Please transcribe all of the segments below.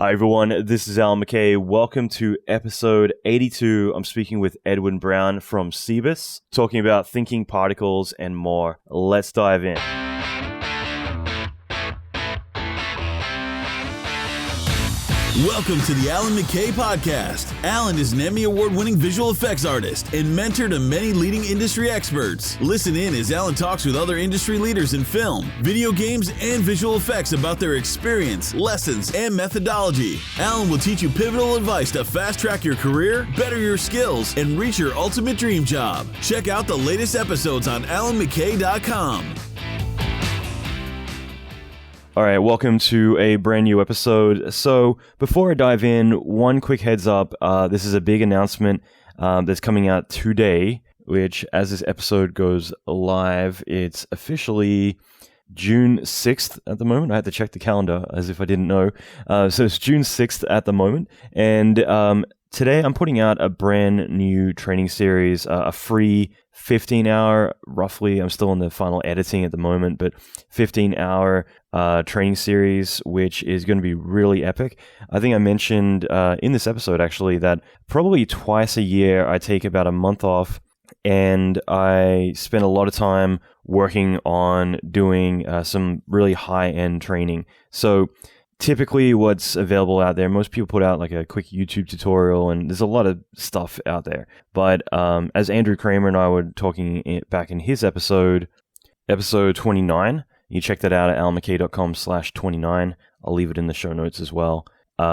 Hi everyone, this is Allan McKay. Welcome to episode 82. I'm speaking with Edwin Braun from Cebas, talking about thinking particles and more. Let's dive in. Welcome to the Allan McKay podcast. Allan is an Emmy Award-winning visual effects artist and mentor to many leading industry experts. Listen in as Allan talks with other industry leaders in film, video games, and visual effects about their experience, lessons, and methodology. Allan will teach you pivotal advice to fast-track your career, better your skills, and reach your ultimate dream job. Check out the latest episodes on allanmckay.com. All right, welcome to a brand new episode. So before I dive in, one quick heads up. This is a big announcement that's coming out today, which as this episode goes live, it's officially June 6th at the moment. I had to check the calendar as if I didn't know. So it's June 6th at the moment. And today I'm putting out a brand new training series, a free 15-hour, roughly, I'm still in the final editing at the moment, but 15-hour training series, which is going to be really epic. I think I mentioned in this episode, actually, that probably twice a year I take about a month off and I spend a lot of time working on doing some really high-end training. So typically what's available out there, most people put out like a quick YouTube tutorial and there's a lot of stuff out there. But as Andrew Kramer and I were talking back in his episode 29, you check that out at allanmckay.com/29. I'll leave it in the show notes as well. We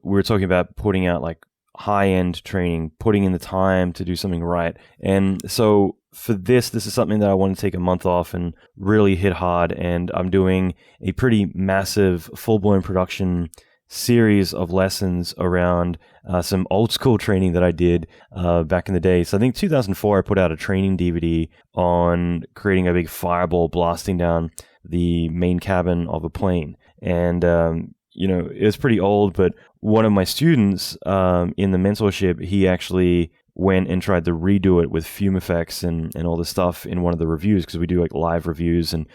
were talking about putting out like high-end training, putting in the time to do something right. And so for this is something that I want to take a month off and really hit hard. And I'm doing a pretty massive full-blown production series of lessons around some old school training that I did back in the day. So I think 2004, I put out a training DVD on creating a big fireball blasting down the main cabin of a plane. And, it was pretty old, but one of my students in the mentorship, he actually went and tried to redo it with fume effects and all this stuff in one of the reviews, because we do like live reviews, and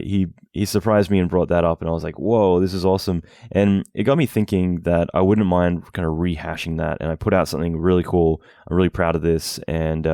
he surprised me and brought that up, and I was like, whoa, this is awesome. And it got me thinking that I wouldn't mind kind of rehashing that, and I put out something really cool. I'm really proud of this, and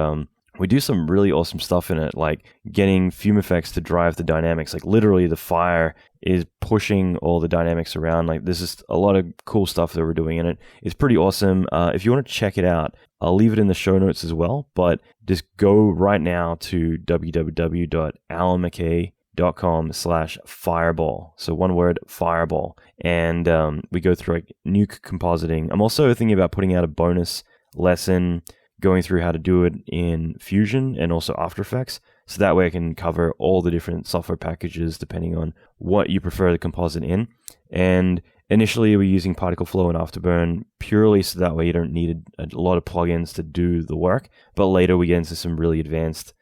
we do some really awesome stuff in it, like getting fume effects to drive the dynamics. Like literally the fire is pushing all the dynamics around. Like there's just a lot of cool stuff that we're doing in it. It's pretty awesome. If you want to check it out, I'll leave it in the show notes as well, but just go right now to www.allanmckay.com/fireball. So one word, fireball. And we go through like nuke compositing. I'm also thinking about putting out a bonus lesson going through how to do it in Fusion and also After Effects. So that way I can cover all the different software packages depending on what you prefer to composite in. And initially we're using Particle Flow and Afterburn purely so that way you don't need a lot of plugins to do the work. But later we get into some really advanced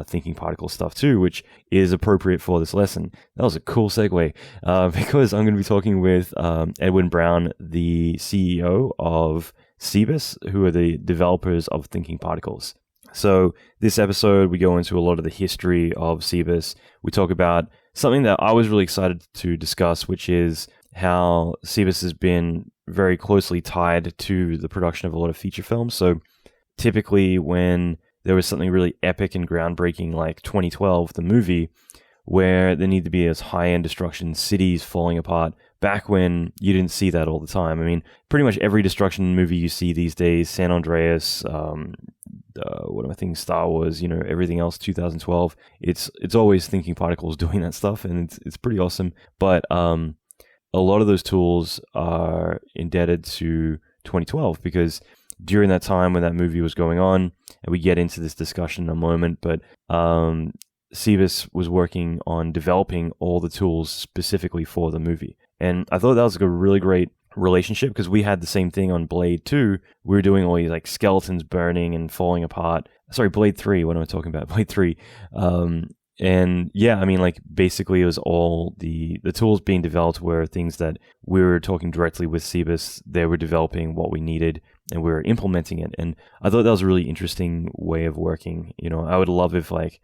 thinking particle stuff too, which is appropriate for this lesson. That was a cool segue because I'm going to be talking with Edwin Braun, the CEO of Cebas, who are the developers of thinking particles. So this episode, we go into a lot of the history of Cebas. We talk about something that I was really excited to discuss, which is how Cebas has been very closely tied to the production of a lot of feature films. So typically when there was something really epic and groundbreaking like 2012, the movie, where there needed to be this high-end destruction, cities falling apart, back when you didn't see that all the time. I mean, pretty much every destruction movie you see these days, San Andreas, what am I thinking, Star Wars, everything else, 2012, it's always thinking particles doing that stuff, and it's pretty awesome. But a lot of those tools are indebted to 2012, because during that time when that movie was going on, and we get into this discussion in a moment, but Cebas was working on developing all the tools specifically for the movie. And I thought that was like a really great relationship, because we had the same thing on Blade 2. We were doing all these like skeletons burning and falling apart. Sorry, Blade 3, what am I talking about? Blade 3. And yeah, I mean, like basically it was all the tools being developed were things that we were talking directly with Cebas. They were developing what we needed and we were implementing it. And I thought that was a really interesting way of working. I would love if like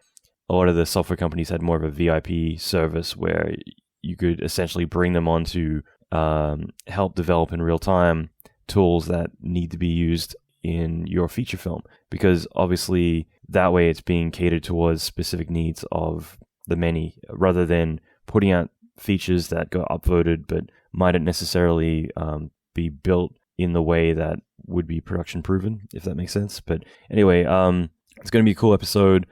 a lot of the software companies had more of a VIP service where you could essentially bring them onto help develop in real time tools that need to be used in your feature film, because obviously that way it's being catered towards specific needs of the many, rather than putting out features that go upvoted but mightn't necessarily be built in the way that would be production proven, if that makes sense. But anyway, it's going to be a cool episode.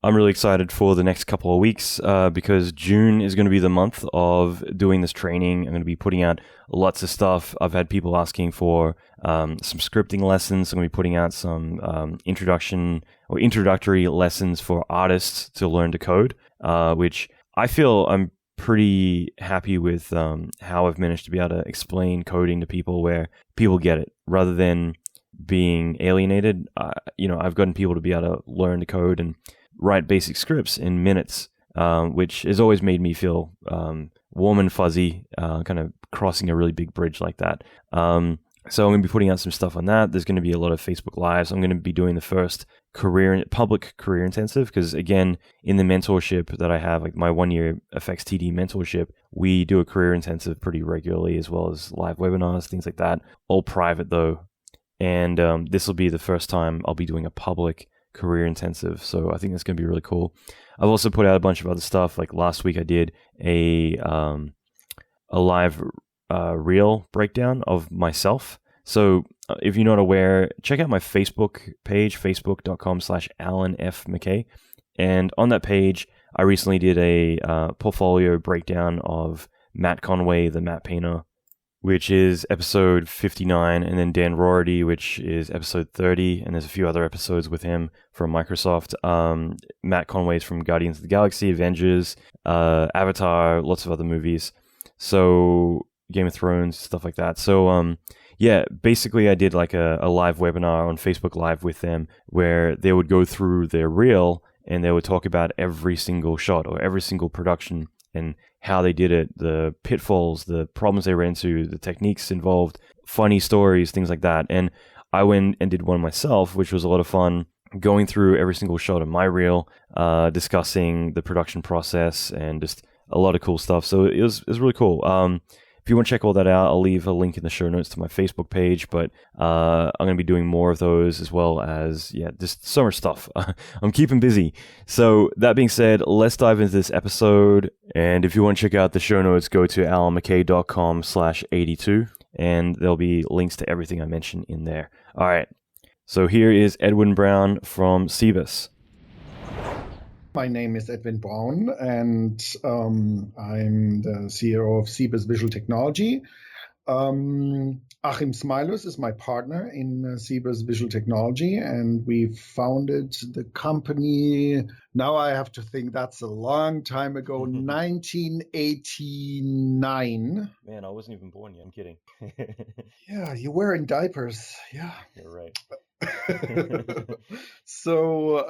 I'm really excited for the next couple of weeks because June is going to be the month of doing this training. I'm going to be putting out lots of stuff. I've had people asking for some scripting lessons. I'm going to be putting out some introductory lessons for artists to learn to code, which I feel I'm pretty happy with how I've managed to be able to explain coding to people where people get it rather than being alienated. I've gotten people to be able to learn to code and write basic scripts in minutes, which has always made me feel warm and fuzzy, kind of crossing a really big bridge like that. So I'm going to be putting out some stuff on that. There's going to be a lot of Facebook Lives. I'm going to be doing the first public career intensive, because again, in the mentorship that I have, like my 1-year FXTD mentorship, we do a career intensive pretty regularly, as well as live webinars, things like that, all private though. And this will be the first time I'll be doing a public career intensive, so I think that's going to be really cool. I've also put out a bunch of other stuff. Like last week I did a live reel breakdown of myself. So if you're not aware, check out my Facebook page, facebook.com/Allan F. McKay. And on that page, I recently did a portfolio breakdown of Matt Conway, the map painter, which is episode 59, and then Dan Rorty, which is episode 30, and there's a few other episodes with him from Microsoft. Matt Conway's from Guardians of the Galaxy, Avengers, Avatar, lots of other movies. So Game of Thrones, stuff like that. So basically I did like a live webinar on Facebook Live with them where they would go through their reel and they would talk about every single shot or every single production and how they did it, the pitfalls, the problems they ran into, the techniques involved, funny stories, things like that. And I went and did one myself, which was a lot of fun, going through every single shot of my reel, discussing the production process and just a lot of cool stuff. So it was really cool. If you want to check all that out, I'll leave a link in the show notes to my Facebook page, but I'm going to be doing more of those, as well as, just summer stuff. I'm keeping busy. So that being said, let's dive into this episode. And if you want to check out the show notes, go to allanmckay.com/82, and there'll be links to everything I mentioned in there. All right. So here is Edwin Braun from Cebas. My name is Edwin Braun, and I'm the CEO of Cebas Visual Technology. Achim Smailus is my partner in Cebas Visual Technology, and we founded the company. Now I have to think, that's a long time ago, 1989. Man, I wasn't even born yet. I'm kidding. Yeah, you were in diapers. Yeah. You're right. So,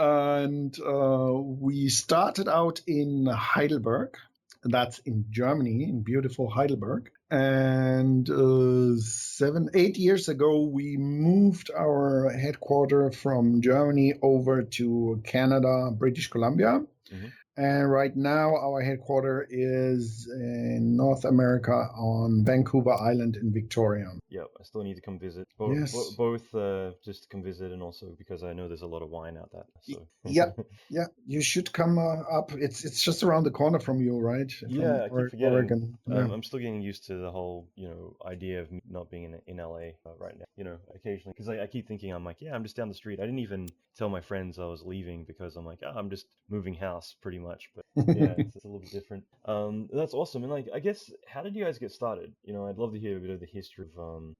we started out in Heidelberg. That's in Germany, in beautiful Heidelberg. And 8 years ago, we moved our headquarters from Germany over to Canada, British Columbia. Mm-hmm. And right now, our headquarters is in North America on Vancouver Island in Victoria. Yeah, I still need to come visit. Both just to come visit, and also because I know there's a lot of wine out there. So. Yeah, you should come up. It's just around the corner from you, right? I keep forgetting. Oregon. I'm still getting used to the whole, idea of not being in LA right now. Occasionally, because I keep thinking, I'm like, I'm just down the street. I didn't even tell my friends I was leaving because I'm like, I'm just moving house pretty much. But it's a little bit different. That's awesome. And I guess, how did you guys get started? I'd love to hear a bit of the history of,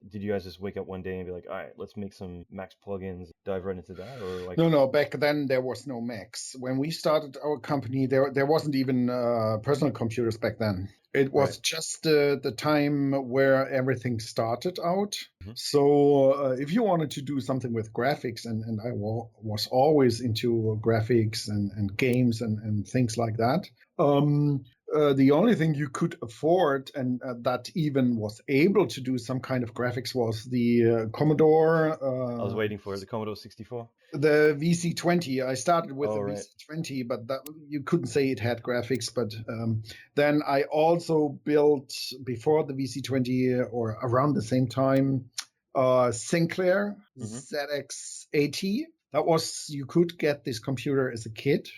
did you guys just wake up one day and be like, all right, let's make some Max plugins, dive right into that? Or No, back then there was no Max. When we started our company, there wasn't even personal computers back then. It was just the time where everything started out. Mm-hmm. So if you wanted to do something with graphics, and I was always into graphics and games and things like that, The only thing you could afford and that even was able to do some kind of graphics was the Commodore. I was waiting for it, the Commodore 64. The VC20. I started with the right. VC20, but that, you couldn't say it had graphics. But then I also built, before the VC20 or around the same time, Sinclair ZX80. That was, you could get this computer as a kit.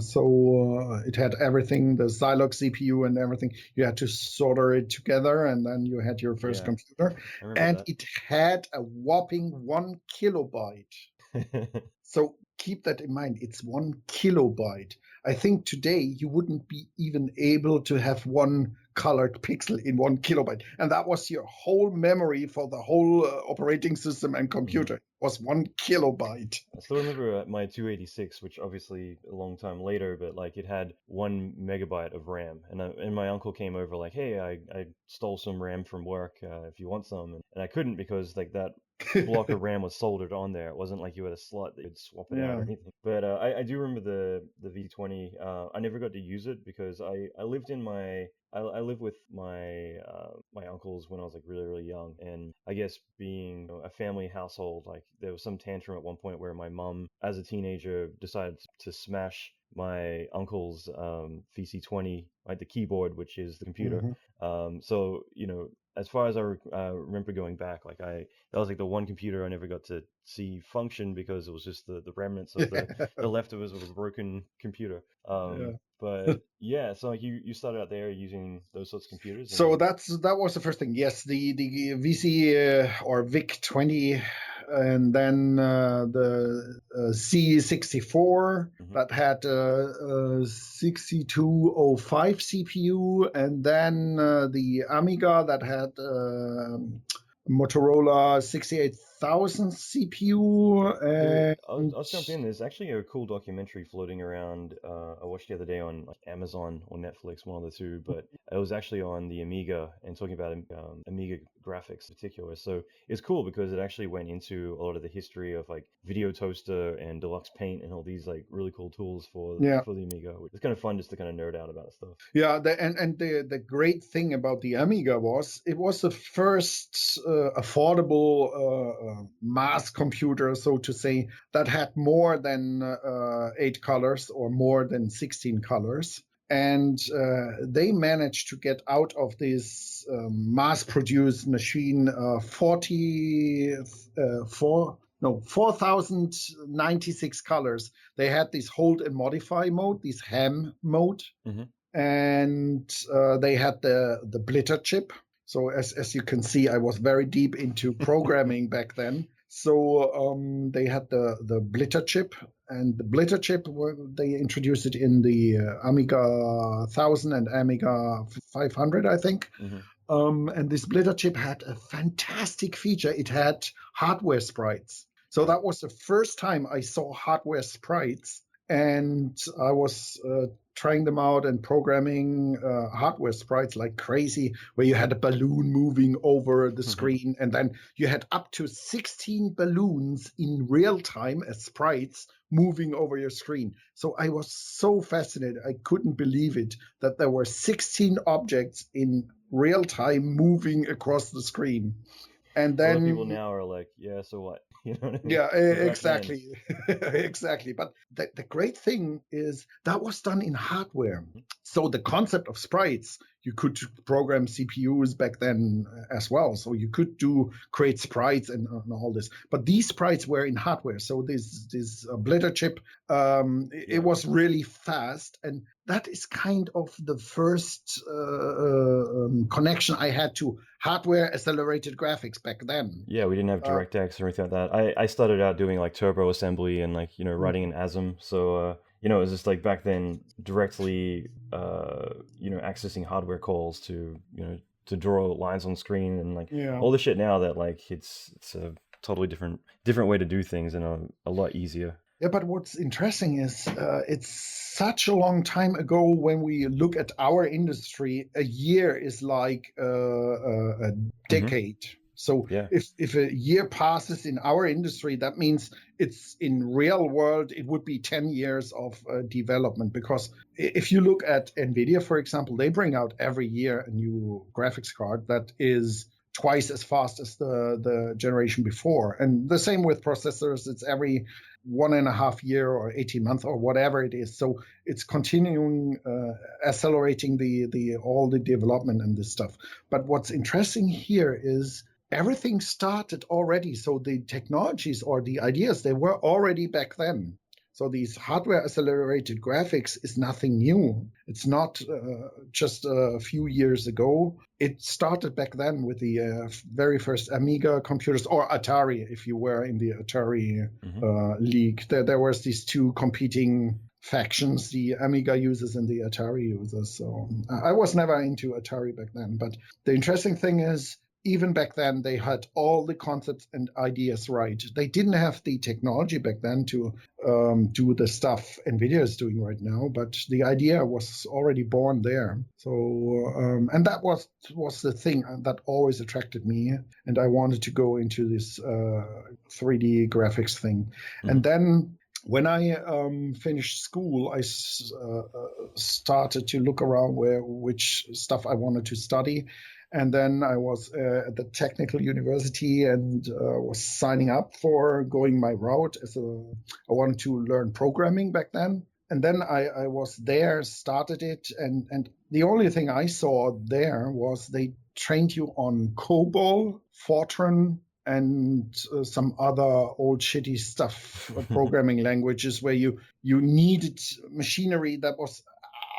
So it had everything, the Zilog CPU and everything. You had to solder it together, and then you had your first computer. And it had a whopping 1 kilobyte. So keep that in mind. It's 1 kilobyte. I think today you wouldn't be even able to have one colored pixel in 1 kilobyte. And that was your whole memory for the whole operating system and computer. Was 1 kilobyte. I still remember my 286, which obviously a long time later, but like it had 1 megabyte of RAM. And my uncle came over like, hey, I stole some RAM from work if you want some. And I couldn't because like that block of RAM was soldered on there. It wasn't like you had a slot that you could swap it out or anything. But I do remember the V20. I never got to use it because I lived in I lived with my my uncles when I was like really, really young, and I guess being a family household, like there was some tantrum at one point where my mom, as a teenager, decided to smash my uncle's VC20, like the keyboard, which is the computer. So as far as I remember going back, like that was like the one computer I never got to see function because it was just the remnants of the leftovers of a broken computer. But yeah, so like you started out there using those sorts of computers. So that was the first thing. Yes, the VC or VIC-20, and then the C64 that had 6205 CPU, and then the Amiga that had Motorola 68,000 CPU. I'll jump in. There's actually a cool documentary floating around. I watched the other day on like Amazon or Netflix, one of the two, but it was actually on the Amiga and talking about Amiga graphics in particular. So it's cool because it actually went into a lot of the history of like Video Toaster and Deluxe Paint and all these like really cool tools for the Amiga. It's kind of fun just to kind of nerd out about stuff. Yeah, the great thing about the Amiga was it was the first affordable mass computer, so to say, that had more than 8 colors or more than 16 colors. And they managed to get out of this mass-produced machine 4,096 colors. They had this hold and modify mode, this ham mode, and they had the blitter chip. So as you can see, I was very deep into programming back then. So they had the blitter chip, and the blitter chip, they introduced it in the Amiga 1000 and Amiga 500, I think. And this blitter chip had a fantastic feature. It had hardware sprites. So that was the first time I saw hardware sprites, and I was trying them out and programming hardware sprites like crazy, where you had a balloon moving over the screen, and then you had up to 16 balloons in real time as sprites moving over your screen. So I was so fascinated. I couldn't believe it that there were 16 objects in real time moving across the screen. And then a lot of people now are like, yeah, so what? You know what I mean? Yeah, exactly. Exactly. But the great thing is that was done in hardware. So the concept of sprites, you could program CPUs back then as well. So you could create sprites and all this. But these sprites were in hardware. So this blitter chip, it was really fast. And that is kind of the first connection I had to hardware accelerated graphics back then. Yeah, we didn't have DirectX or anything like that. I started out doing like turbo assembly and like, writing in ASM. So, it was just like back then directly, accessing hardware calls to draw lines on screen and like all the shit now that like it's a totally different way to do things and a lot easier. Yeah, but what's interesting is it's such a long time ago when we look at our industry. A year is like a decade. So Yeah. if a year passes in our industry, that means it's in real world, it would be 10 years of development. Because if you look at NVIDIA, for example, they bring out every year a new graphics card that is twice as fast as the generation before. And the same with processors. It's every 1.5 year or 18 months or whatever it is. So it's continuing accelerating all the development and this stuff. But what's interesting here is everything started already. So the technologies or the ideas, they were already back then. So these hardware accelerated graphics is nothing new. It's not just a few years ago. It started back then with the very first Amiga computers, or Atari, if you were in the Atari league. There was these two competing factions, the Amiga users and the Atari users. So I was never into Atari back then. But the interesting thing is, even back then, they had all the concepts and ideas right. They didn't have the technology back then to do the stuff NVIDIA is doing right now, but the idea was already born there. So, and that was the thing that always attracted me, and I wanted to go into this 3D graphics thing. And then when I finished school, I started to look around which stuff I wanted to study. And then I was at the technical university and was signing up for going my route. I wanted to learn programming back then. And then I was there, started it. And the only thing I saw there was they trained you on COBOL, Fortran, and some other old shitty stuff, programming languages where you needed machinery that was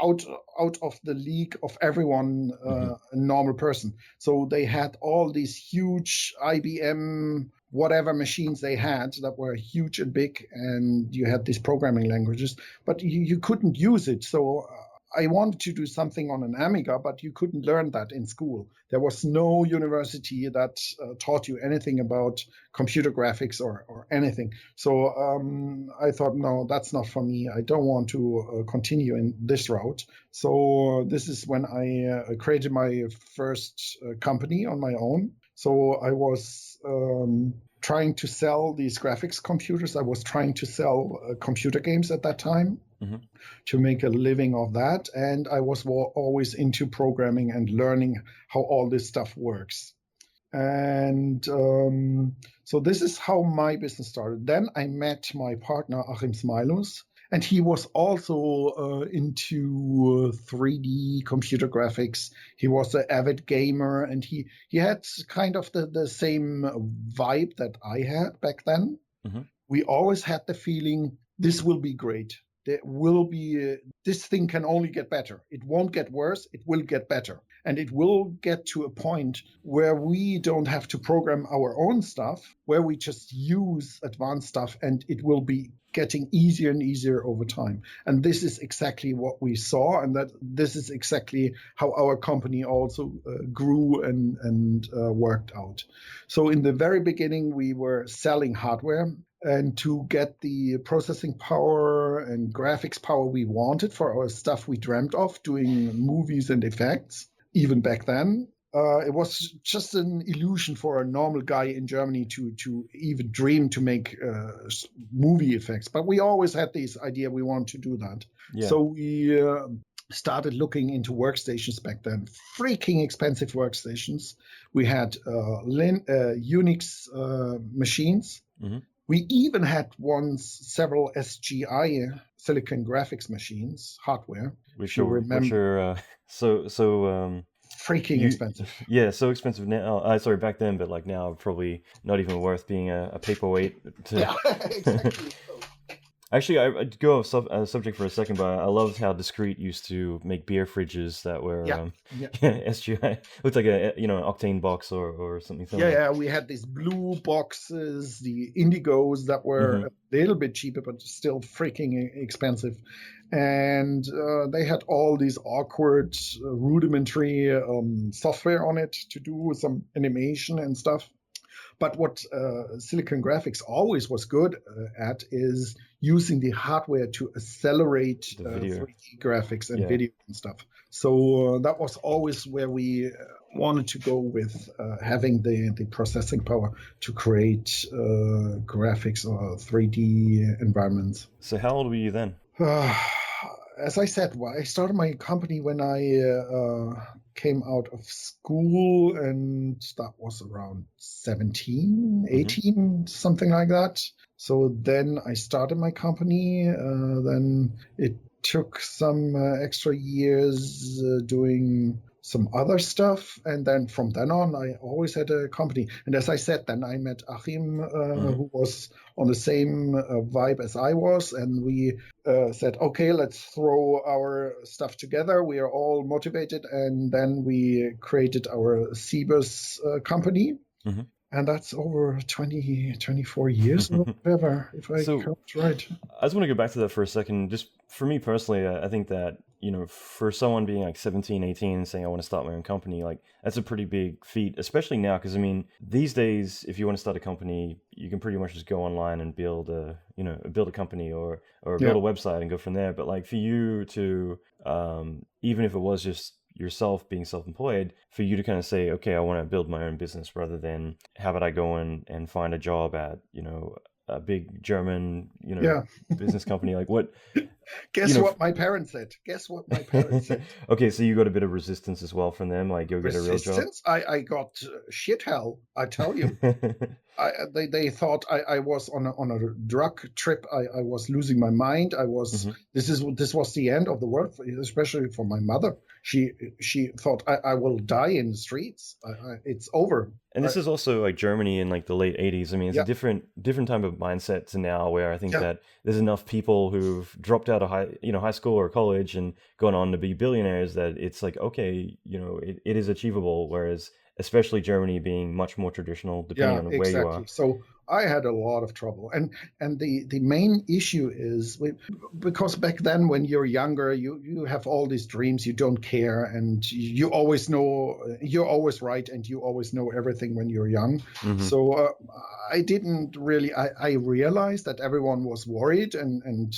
out of the league of everyone, a normal person. So they had all these huge IBM whatever machines they had that were huge and big, and you had these programming languages, but you couldn't use it. So I wanted to do something on an Amiga, but you couldn't learn that in school. There was no university that taught you anything about computer graphics or anything. So I thought, no, that's not for me. I don't want to continue in this route. So this is when I created my first company on my own. So I was trying to sell these graphics computers. I was trying to sell computer games at that time. To make a living of that. And I was always into programming and learning how all this stuff works. And so this is how my business started. Then I met my partner, Achim Smailus, and he was also into 3D computer graphics. He was an avid gamer, and he had kind of the same vibe that I had back then. We always had the feeling, this will be great. There will be, this thing can only get better. It won't get worse. It will get better. And it will get to a point where we don't have to program our own stuff, where we just use advanced stuff, and it will be getting easier and easier over time. And this is exactly what we saw, and that this is exactly how our company also grew and worked out. So in the very beginning, we were selling hardware. And to get the processing power and graphics power we wanted for our stuff we dreamt of, doing movies and effects, even back then, it was just an illusion for a normal guy in Germany to even dream to make movie effects. But we always had this idea we want to do that. Yeah. So we started looking into workstations back then, freaking expensive workstations. We had Unix machines. We even had several SGI silicon graphics machines, hardware. Which you remember? Freaking expensive. Yeah, so expensive now. Sorry, back then, but like now, probably not even worth being a paperweight. Yeah, exactly. Actually, I'd go off subject for a second, but I loved how Discreet used to make beer fridges that were SGI. Looked like an octane box or something. Yeah, we had these blue boxes, the Indigos that were a little bit cheaper, but still freaking expensive. And they had all these awkward, rudimentary software on it to do some animation and stuff. But what Silicon Graphics always was good at is using the hardware to accelerate The video. 3D graphics and Yeah. video and stuff. So that was always where we wanted to go with having the processing power to create graphics or 3D environments. So how old were you then? As I said, I started my company when I came out of school, and that was around 17, 18, something like that. So then I started my company. Then it took some extra years doing some other stuff. And then from then on, I always had a company. And as I said, then I met Achim, who was on the same vibe as I was. And we said, okay, let's throw our stuff together. We are all motivated. And then we created our Cebas company. And that's over 24 years or whatever, if I count right. I just want to go back to that for a second. Just for me personally, I think that, for someone being like 17, 18 and saying, I want to start my own company, like that's a pretty big feat, especially now. Because these days, if you want to start a company, you can pretty much just go online and build a company or build a website and go from there. But like for you to, even if it was just yourself being self-employed, for you to kind of say, okay, I want to build my own business rather than how about I go in and find a job at, a big German, business company. Like what? Guess what my parents said. Okay, so you got a bit of resistance as well from them, like go get a real job. I got shit hell, I tell you. They thought I was on a drug trip. I was losing my mind. I was this was the end of the world, especially for my mother. She thought I will die in the streets. It's over. And this is also like Germany in like the late 80s. It's a different type of mindset to now, where I think that there's enough people who've dropped out of high school or college and gone on to be billionaires that it's like, okay, it is achievable. Whereas especially Germany being much more traditional, depending on where you are. So I had a lot of trouble, and the main issue is because back then when you're younger, you have all these dreams, you don't care, and you always know you're always right, and you always know everything when you're young. So I didn't really. I realized that everyone was worried and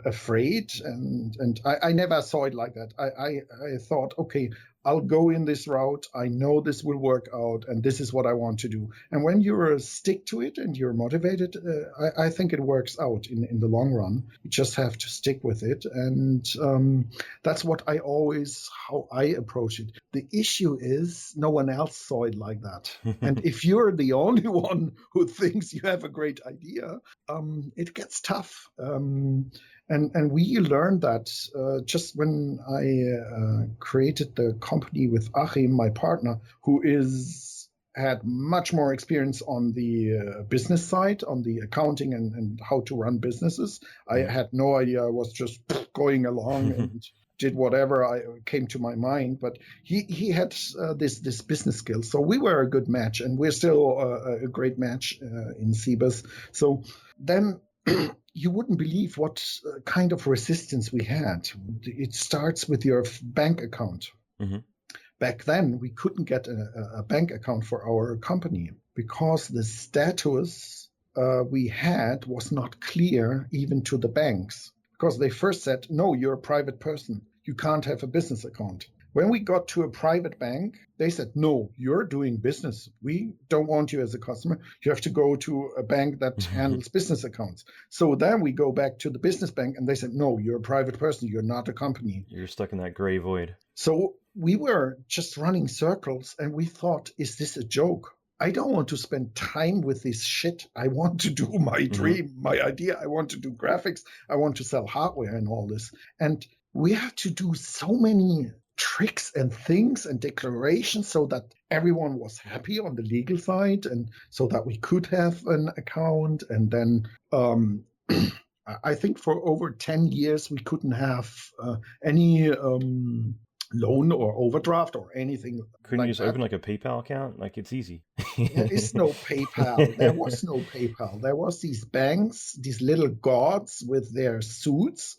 afraid, and I never saw it like that. I thought, okay, I'll go in this route. I know this will work out, and this is what I want to do. And when you stick to it and you're motivated, I think it works out in the long run. You just have to stick with it, and that's how I approach it. The issue is no one else saw it like that. And if you're the only one who thinks you have a great idea, it gets tough. And we learned that just when I created the company with Achim, my partner, who had much more experience on the business side, on the accounting and how to run businesses. I had no idea. I was just going along and did whatever came to my mind. But he had this business skill. So we were a good match, and we're still a great match in Cebas. So then you wouldn't believe what kind of resistance we had. It starts with your bank account. Back then, we couldn't get a bank account for our company because the status we had was not clear even to the banks. Because they first said, no, you're a private person. You can't have a business account. When we got to a private bank, they said, no, you're doing business. We don't want you as a customer. You have to go to a bank that handles business accounts. So then we go back to the business bank, and they said, no, you're a private person. You're not a company. You're stuck in that gray void. So we were just running circles, and we thought, is this a joke? I don't want to spend time with this shit. I want to do my dream, my idea. I want to do graphics. I want to sell hardware and all this. And we had to do so many tricks and things and declarations so that everyone was happy on the legal side, and so that we could have an account. And then I think for over 10 years we couldn't have any loan or overdraft or anything. Couldn't you just open like a PayPal account? Like, it's easy. There is no PayPal. There was no PayPal. There was these banks, these little gods with their suits,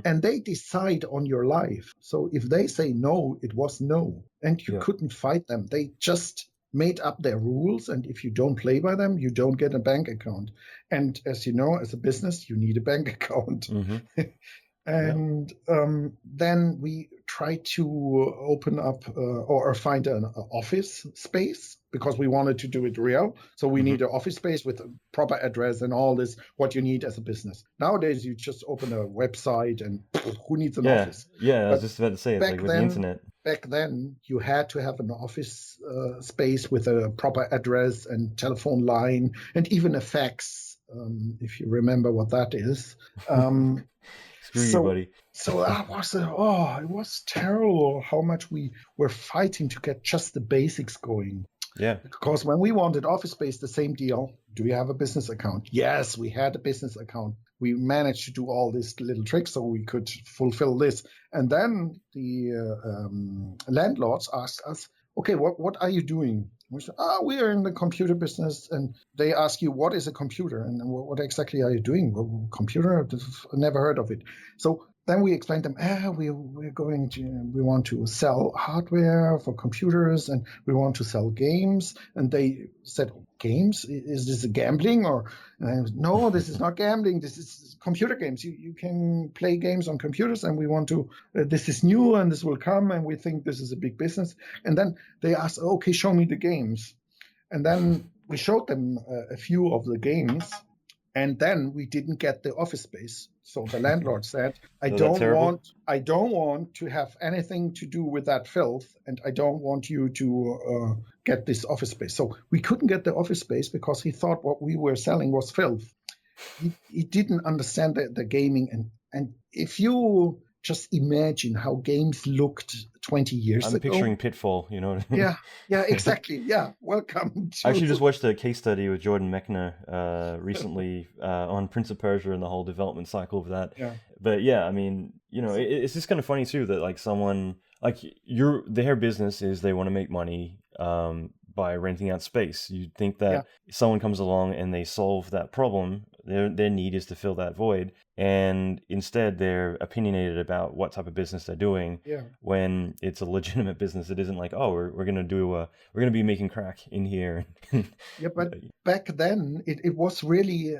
and they decide on your life. So if they say no, it was no, and you couldn't fight them. They just made up their rules, and if you don't play by them, you don't get a bank account. And as you know, as a business, you need a bank account. And then we try to open up or find an office space, because we wanted to do it real. So we need an office space with a proper address and all this, what you need as a business. Nowadays, you just open a website and who needs an office? Yeah, I was just about to say, it's like with the internet. Back then, you had to have an office space with a proper address and telephone line and even a fax, if you remember what that is. Screw you, buddy. So that was it was terrible how much we were fighting to get just the basics going. Yeah. Because when we wanted office space, the same deal. Do you have a business account? Yes, we had a business account. We managed to do all these little tricks so we could fulfill this. And then the landlords asked us, okay, what are you doing? We said, we are in the computer business. And they ask you, what is a computer? And what exactly are you doing? Well, computer? I've never heard of it. So then we explained them, we want to sell hardware for computers and we want to sell games. And they said, games? Is this a gambling? Or no, this is not gambling. This is computer games. You can play games on computers, and we want to, this is new and this will come, and we think this is a big business. And then they asked, okay, show me the games. And then we showed them a few of the games. And then we didn't get the office space. So the landlord said, I don't want to have anything to do with that filth, and I don't want you to get this office space. So we couldn't get the office space because he thought what we were selling was filth. He didn't understand the gaming. And if you just imagine how games looked 20 years ago. I'm picturing Pitfall, you know what I mean? Yeah, exactly. Yeah, welcome. I actually just watched a case study with Jordan Mechner recently on Prince of Persia and the whole development cycle of that. Yeah. But yeah, I mean, you know, it's just kind of funny too that like someone, like their business is they want to make money by renting out space. You'd think that someone comes along and they solve that problem. Their need is to fill that void, and instead they're opinionated about what type of business they're doing. When it's a legitimate business, it isn't like, oh, we're gonna be making crack in here. But back then it was really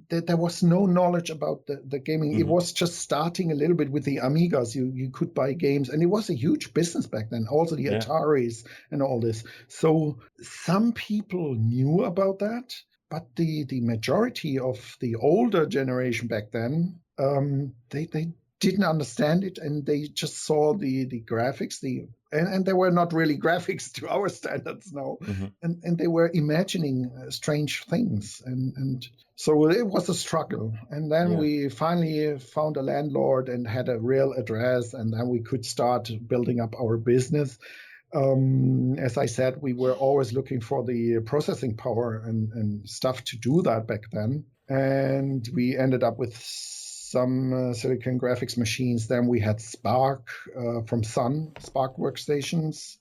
there was no knowledge about the gaming. It was just starting a little bit with the Amigas. You could buy games, and it was a huge business back then. Also the Ataris and all this. So some people knew about that. But the majority of the older generation back then, they didn't understand it, and they just saw the graphics, and they were not really graphics to our standards now, and they were imagining strange things, and so it was a struggle. And then we finally found a landlord and had a real address, and then we could start building up our business. As I said, we were always looking for the processing power and stuff to do that back then. And we ended up with some silicon graphics machines. Then we had Spark from Sun, Spark workstations,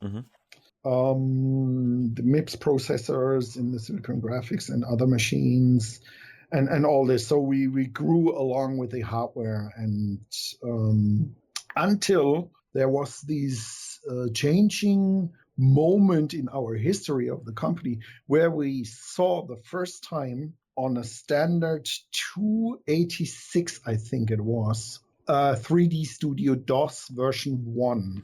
the MIPS processors in the silicon graphics and other machines, and all this. So we grew along with the hardware, and until there was these changing moment in our history of the company where we saw the first time on a standard 286, I think it was, 3D Studio DOS version 1.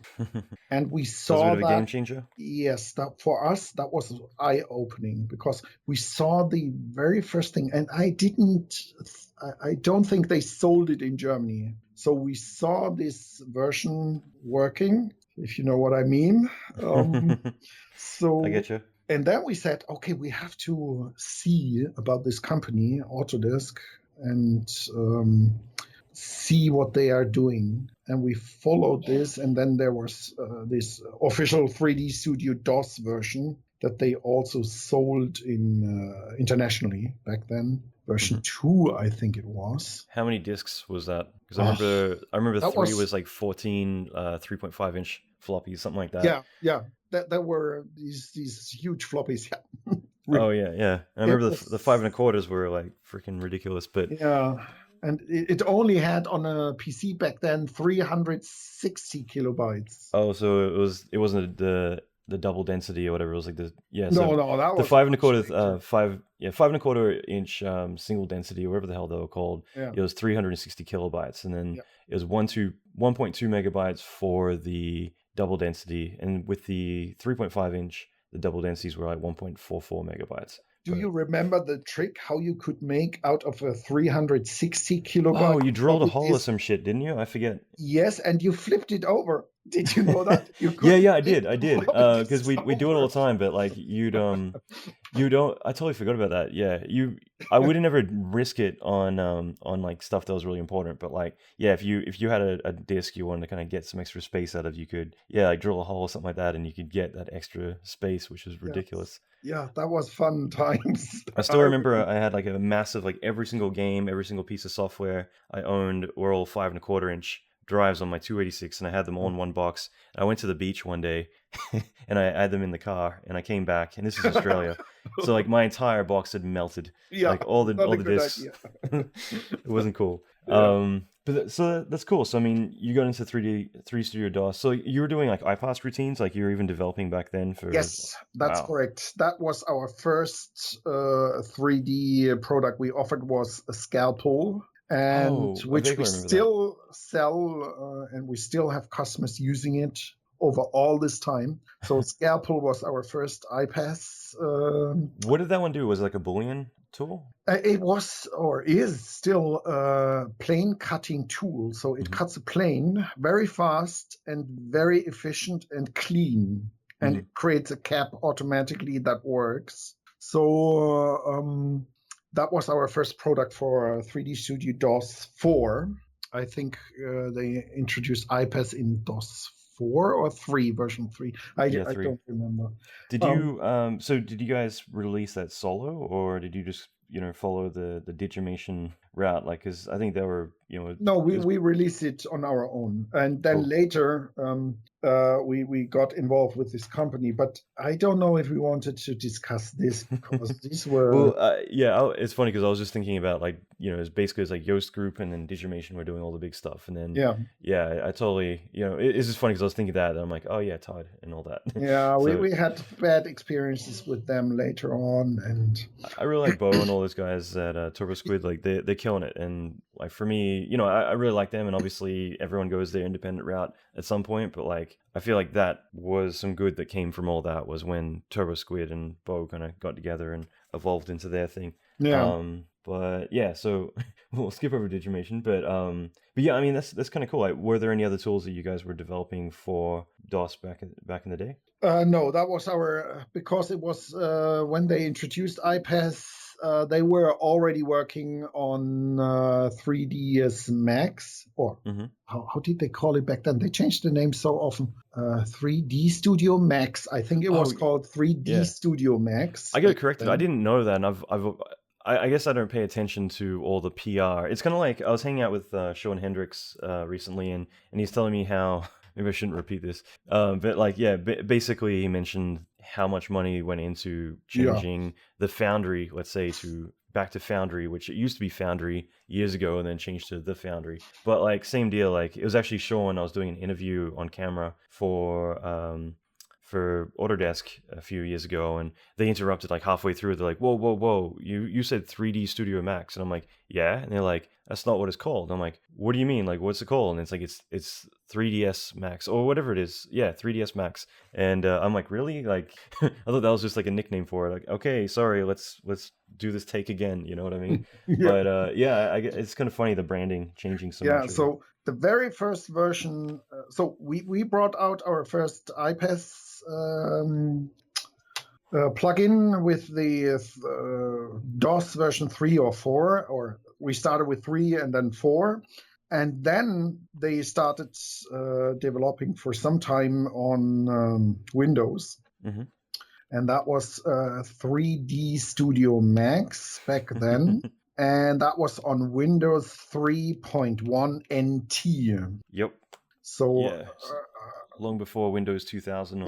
And we saw that. Was it a game changer? Yes, that for us, that was eye-opening, because we saw the very first thing, and I don't think they sold it in Germany. So we saw this version working, if you know what I mean. So I get you. And then we said, okay, we have to see about this company, Autodesk, and see what they are doing. And we followed this, and then there was this official 3D Studio DOS version that they also sold internationally back then. Version 2, I think it was. How many discs was that? Because I remember 3 was like 14 3.5 inch floppies, something like that. Yeah. There were these huge floppies. Oh yeah. I remember the 5 1/4s were like freaking ridiculous, but and it only had on a PC back then 360 kilobytes. Oh, so it wasn't the the double density or whatever. It was like No, that the was five and a much quarter later. 5.25 inch single density or whatever the hell they were called. Yeah. It was 360 kilobytes, and then Yeah. it was 1.2 megabytes for the double density, and with the 3.5 inch, the double densities were like 1.44 megabytes. Do you remember the trick how you could make out of a 360 kilobyte? Oh, you drilled a floppy hole or disk? some shit, didn't you? I forget. Yes, and you flipped it over. Did you know that? You could Yeah, I flip did. I the did. floppy Because disks we do it all over. the time, but like you don't. I totally forgot about that. Yeah, I would never risk it on like stuff that was really important. But like, yeah, if you had a disk you wanted to kind of get some extra space out of, you could like drill a hole or something like that, and you could get that extra space, which is ridiculous. Yeah, that was fun times. I still remember I had like a massive, like every single game, every single piece of software I owned were all 5.25 inch drives on my 286, and I had them all in one box. And I went to the beach one day and I had them in the car, and I came back, and this is Australia. So like my entire box had melted. Yeah, Like all the good discs. idea. It wasn't cool. Yeah. So that's cool. So I mean, you got into 3 Studio DOS. So you were doing like iPass routines, like you were even developing back then for. Yes, that's Wow. correct. That was our first 3D product we offered, was a Scalpel, and I which vaguely we remember that. still sell, and we still have customers using it over all this time. So Scalpel was our first iPass. What did that one do? Was it like a Boolean tool? It was, or is still, a plane cutting tool. So it cuts a plane very fast and very efficient and clean, and it creates a cap automatically that works. So that was our first product for 3D Studio DOS 4. I think they introduced iPass in DOS 4 or 3, version 3. I 3. don't remember. Did you so did you guys release that solo, or did you just follow the Digimation route? Like, because I think they were No, we released it on our own, and then Cool. later we got involved with this company. But I don't know if we wanted to discuss this, because these were Well, it's funny because I was just thinking about like it's basically it's like Yoast Group and then Digimation were doing all the big stuff, and then I totally it's just funny because I was thinking that, and I'm like, oh yeah, Todd and all that. Yeah, So- we had bad experiences with them later on, and I really like Bo and all those guys at Turbo Squid. Like they're killing it, and like for me, I really like them, and obviously everyone goes their independent route at some point. But like I feel like that was some good that came from all that, was when Turbo Squid and Bo kind of got together and evolved into their thing. yeah. But yeah, so we'll skip over Digimation, but yeah, I mean that's kind of cool. Like, were there any other tools that you guys were developing for DOS back in the day? No, that was because it was when they introduced iPass, they were already working on 3ds Max, or how did they call it back then? They changed the name so often. 3D Studio Max, I think it was called 3D Studio Max. I got it corrected. I didn't know that, and I guess I don't pay attention to all the PR. It's kind of like I was hanging out with Sean Hendricks recently, and he's telling me how. Maybe I shouldn't repeat this. But like, yeah, basically he mentioned how much money went into changing the Foundry, let's say, back to Foundry, which it used to be Foundry years ago and then changed to the Foundry. But like, same deal. Like, it was actually Sean. I was doing an interview on camera for Autodesk a few years ago, and they interrupted like halfway through. They're like, whoa, you said 3D Studio Max, and I'm like, yeah, and they're like, that's not what it's called. I'm like, what do you mean? Like, what's it called? And it's like, it's 3ds Max or whatever it is. Yeah, 3ds Max. And I'm like, really? Like, I thought that was just like a nickname for it. Like, okay, sorry, let's do this take again. You know what I mean? But it's kind of funny, the branding changing so much. Yeah, so the very first version, so we brought out our first iPass plugin with the DOS version 3 or 4, or we started with 3 and then 4. And then they started developing for some time on Windows. And that was 3D Studio Max back then. And that was on Windows 3.1 NT. Yep. So long before Windows 2000.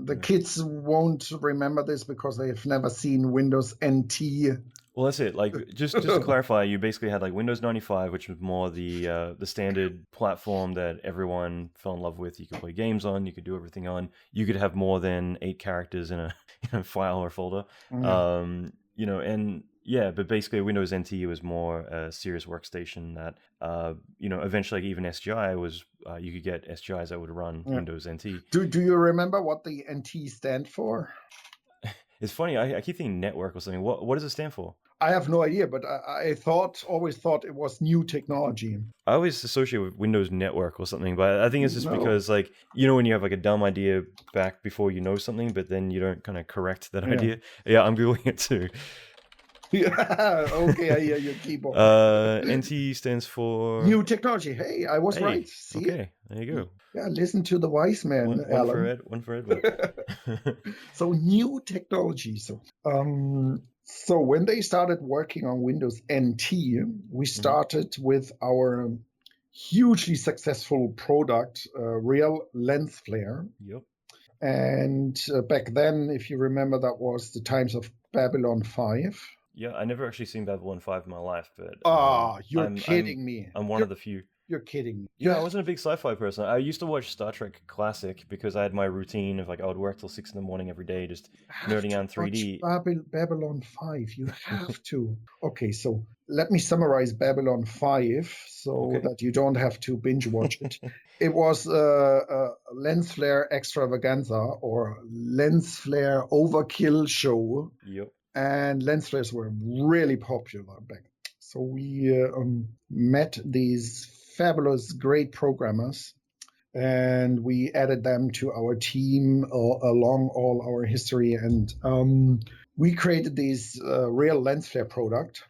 The kids won't remember this because they've never seen Windows NT Well, that's it. Like, just to clarify, you basically had like Windows 95, which was more the standard platform that everyone fell in love with. You could play games on, you could do everything on. You could have more than 8 characters in a file or folder. Yeah. And yeah, but basically Windows NT was more a serious workstation that, eventually like even SGI was, you could get SGIs that would run Windows NT. Do you remember what the NT stand for? It's funny, I keep thinking network or something. What does it stand for? I have no idea, but I always thought it was new technology. I always associate with Windows Network or something, but I think it's just because, like, when you have like a dumb idea back before you know something, but then you don't kind of correct that idea. Yeah, I'm Googling it too. Yeah, okay, I hear your keyboard. NT stands for new technology. Hey, I was right. See? Okay, there you go. Yeah, listen to the wise man, Alan. One for Edwin. So new technology. So when they started working on Windows NT, we started with our hugely successful product, Real Lens Flare. Yep. And back then, if you remember, that was the times of Babylon 5. Yeah, I never actually seen Babylon 5 in my life, but... you're kidding me. I'm one of the few. You're kidding me. Yeah, I wasn't a big sci-fi person. I used to watch Star Trek Classic because I had my routine of, like, I would work till 6 a.m. every day, just nerding out 3D. Babylon 5, you have to. Okay, so let me summarize Babylon 5 that you don't have to binge watch it. It was a lens flare extravaganza or lens flare overkill show. Yep. And lens flares were really popular back. So we met these fabulous, great programmers, and we added them to our team along all our history. And we created this real lens flare product.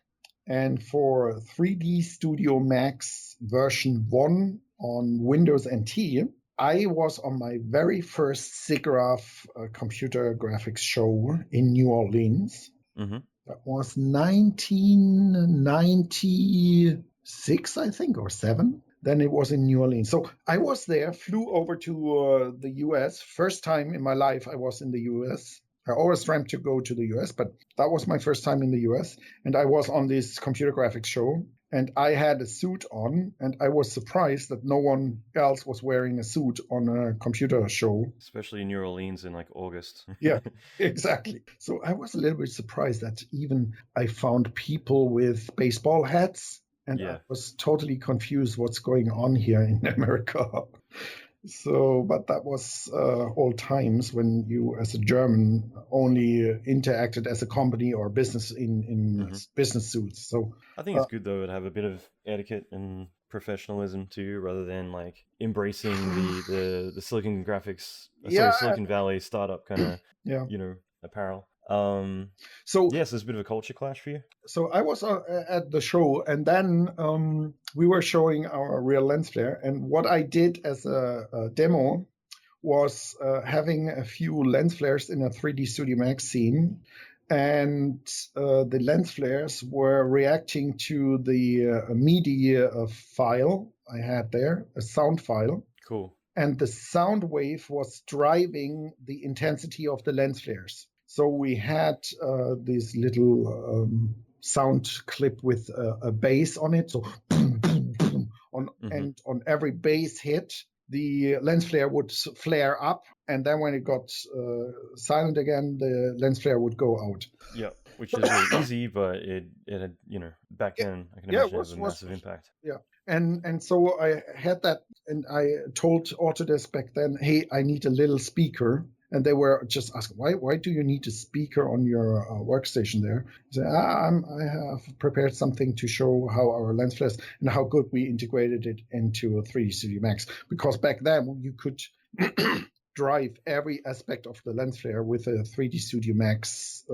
And for 3D Studio Max version 1 on Windows NT, I was on my very first SIGGRAPH computer graphics show in New Orleans. Mm-hmm. That was 1996, I think, or 7. Then it was in New Orleans. So I was there, flew over to the US. First time in my life I was in the US. I always dreamt to go to the US, but that was my first time in the US. And I was on this computer graphics show. And I had a suit on, and I was surprised that no one else was wearing a suit on a computer show. Especially in New Orleans in like August. Yeah, exactly. So I was a little bit surprised that even I found people with baseball hats, and I was totally confused what's going on here in America. So, but that was old times when you, as a German, only interacted as a company or business in business suits. So I think it's good though to have a bit of etiquette and professionalism too, rather than like embracing the Silicon Graphics, Silicon Valley startup kind of apparel. So yes, there's a bit of a culture clash for you. So I was at the show, and then we were showing our real lens flare. And what I did as a demo was having a few lens flares in a 3D Studio Max scene, and the lens flares were reacting to the MIDI file I had there, a sound file. Cool. And the sound wave was driving the intensity of the lens flares. So we had this little sound clip with a bass on it. So boom, boom, boom, and on every bass hit, the lens flare would flare up. And then when it got silent again, the lens flare would go out. Yeah, which is really easy, but it had, back then, I can imagine it was a massive impact. Yeah. And so I had that, and I told Autodesk back then, hey, I need a little speaker. And they were just asking, why do you need a speaker on your workstation there? I said, I have prepared something to show how our lens flares and how good we integrated it into a 3D Studio Max. Because back then you could drive every aspect of the lens flare with a 3D Studio Max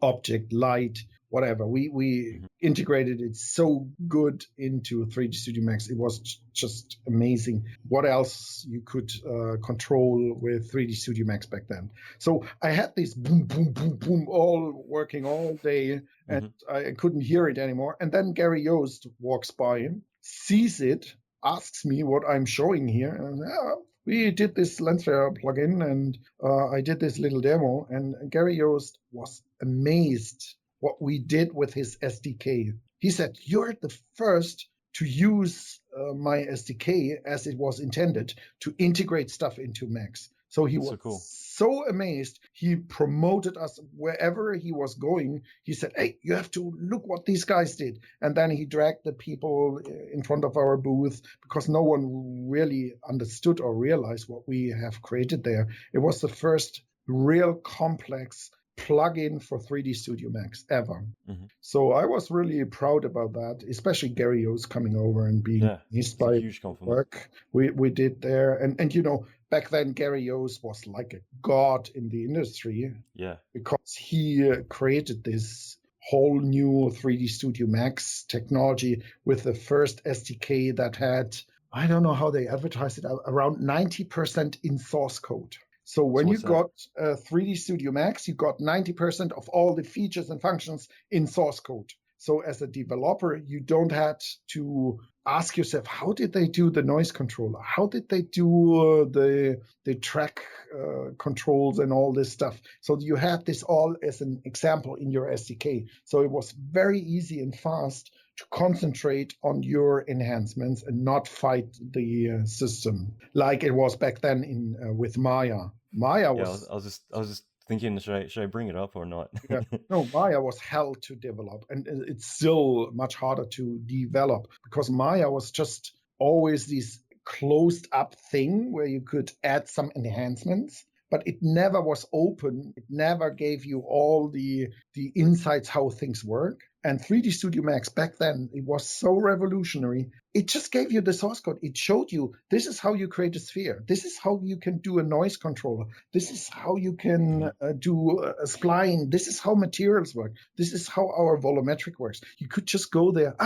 object, light, whatever. We integrated it so good into 3D Studio Max. It was just amazing what else you could control with 3D Studio Max back then. So I had this boom, boom, boom, boom, all working all day, and I couldn't hear it anymore. And then Gary Yost walks by, sees it, asks me what I'm showing here, and I said, we did this lens flare plugin, and I did this little demo. And Gary Yost was amazed what we did with his SDK. He said, "You're the first to use my SDK as it was intended to integrate stuff into Max." So he That's was so cool. so amazed. He promoted us wherever he was going. He said, "Hey, you have to look what these guys did." And then he dragged the people in front of our booth because no one really understood or realized what we have created there. It was the first real complex plugin for 3D Studio Max ever. Mm-hmm. So I was really proud about that, especially Gary O's coming over and being amazed by the work we did there. And you know, back then Gary O's was like a god in the industry. Yeah. Because he created this whole new 3D Studio Max technology with the first SDK that had, I don't know how they advertised it, around 90% in source code. So when you got 3D Studio Max, you got 90% of all the features and functions in source code. So as a developer, you don't have to ask yourself, how did they do the noise controller? How did they do the track controls and all this stuff? So you have this all as an example in your SDK. So it was very easy and fast to concentrate on your enhancements and not fight the system like it was back then in with Maya. Maya was. I was just thinking, should I bring it up or not? No, Maya was hell to develop, and it's still much harder to develop because Maya was just always this closed up thing where you could add some enhancements, but it never was open. It never gave you all the insights how things work. And 3D Studio Max back then, it was so revolutionary. It just gave you the source code. It showed you this is how you create a sphere. This is how you can do a noise controller. This is how you can do a spline. This is how materials work. This is how our volumetric works. You could just go there.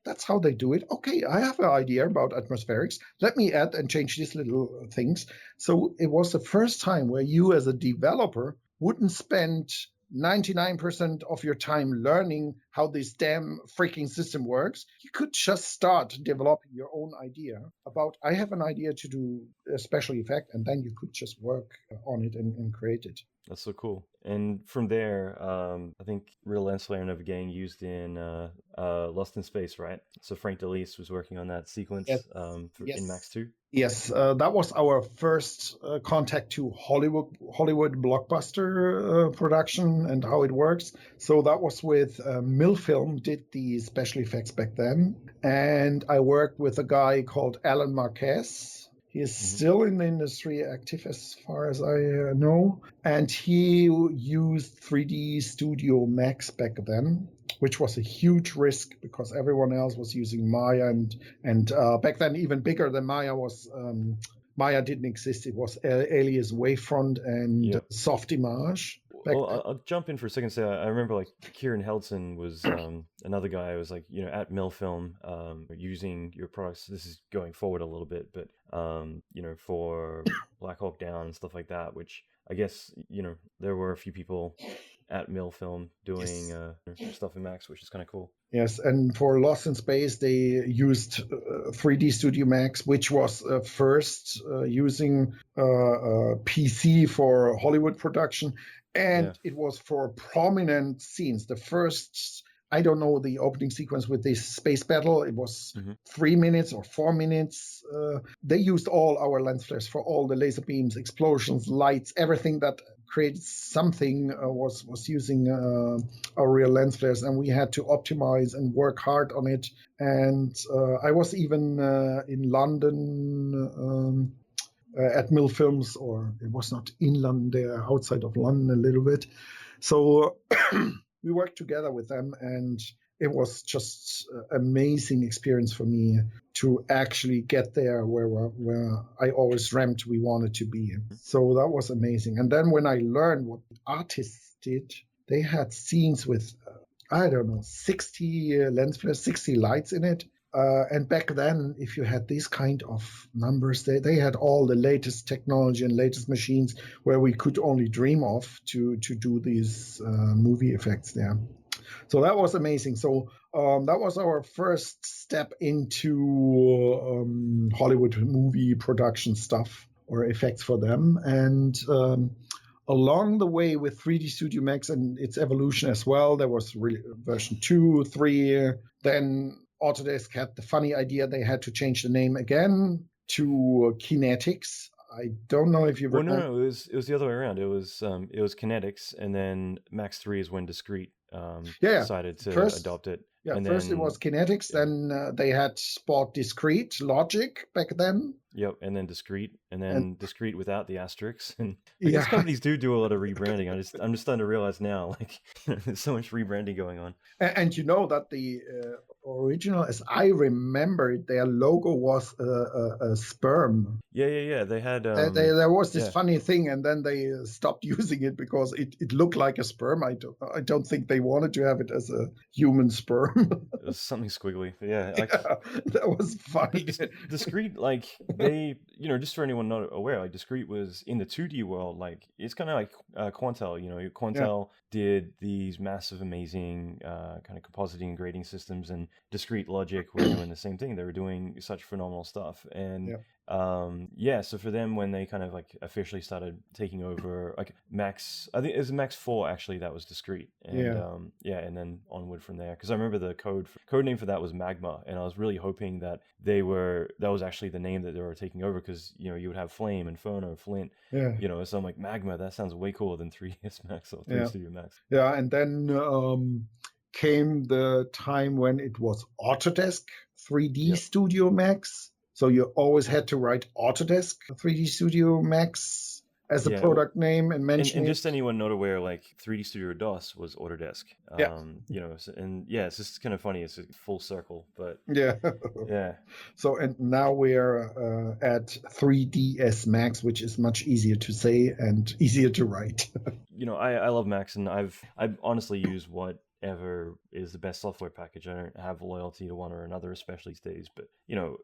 That's how they do it. Okay, I have an idea about atmospherics. Let me add and change these little things. So it was the first time where you as a developer wouldn't spend 99% of your time learning how this damn freaking system works. You could just start developing your own idea about, I have an idea to do a special effect, and then you could just work on it and create it. That's so cool. And from there, I think Real Lens Flare and Overgang used in Lost in Space, right? So Frank DeLeese was working on that sequence in Max 2. Yes, that was our first contact to Hollywood blockbuster production and how it works. So that was with Milfilm, did the special effects back then. And I worked with a guy called Allan McKay. He is still in the industry, active as far as I know. And he used 3D Studio Max back then, which was a huge risk because everyone else was using Maya. And back then, even bigger than Maya was, Maya didn't exist. It was Alias Wavefront and Softimage. Well, I'll jump in for a second. So I remember like Kieran Heldson was another guy who was like, at Milfilm, using your products. This is going forward a little bit, but for Black Hawk Down and stuff like that, which I guess, there were a few people at Milfilm doing stuff in Max, which is kind of cool. Yes, and for Lost in Space, they used 3D Studio Max, which was first using PC for Hollywood production. And it was for prominent scenes. The first, I don't know, the opening sequence with this space battle, it was 3 minutes or 4 minutes. They used all our lens flares for all the laser beams, explosions, lights, everything that created something was using our real lens flares. And we had to optimize and work hard on it. And I was even in London at Milfilms, or it was not in London, they're outside of London a little bit. So we worked together with them, and it was just an amazing experience for me to actually get there where I always dreamt we wanted to be. So that was amazing. And then when I learned what the artists did, they had scenes with, 60 lens flares, 60 lights in it. And back then, if you had these kind of numbers, they had all the latest technology and latest machines where we could only dream of to do these movie effects there. So that was amazing. So that was our first step into Hollywood movie production stuff or effects for them. And along the way with 3D Studio Max and its evolution as well, there was really version 2, 3. Then Autodesk had the funny idea they had to change the name again to Kinetics. I don't know if you remember. No, it was the other way around. It was Kinetics, and then Max 3 is when Discrete decided to adopt it. Yeah, and first then, it was Kinetics, then they had bought Discrete Logic back then. Yep, and then Discrete, and then Discrete without the asterisks. And these companies do a lot of rebranding. I'm just starting to realize now, like, there's so much rebranding going on. And you know that the original, as I remember it, their logo was a sperm. Yeah. They had there was this funny thing, and then they stopped using it because it looked like a sperm. I don't think they wanted to have it as a human sperm. It was something squiggly, but that was funny. Discrete, like they, just for anyone not aware, like Discrete was in the 2D world. Like it's kind of like Quantel. Quantel did these massive, amazing kind of compositing and grading systems, and Discrete Logic were doing the same thing. They were doing such phenomenal stuff, and so for them, when they kind of like officially started taking over, like Max, I think it was Max 4 actually, that was Discrete, and and then onward from there, because I remember the code name for that was Magma, and I was really hoping that that was actually the name that they were taking over, because you would have Flame and Phono, Flint, so I'm like, Magma, that sounds way cooler than 3ds Max or 3D Studio Max. And then came the time when it was Autodesk 3D Studio Max. So you always had to write Autodesk 3D Studio Max as a product name and mention and just anyone not aware, like 3D Studio DOS was Autodesk. It's just kind of funny. It's a full circle, but So, and now we're at 3ds Max, which is much easier to say and easier to write. I love Max, and I honestly use whatever is the best software package. I don't have loyalty to one or another, especially these days, but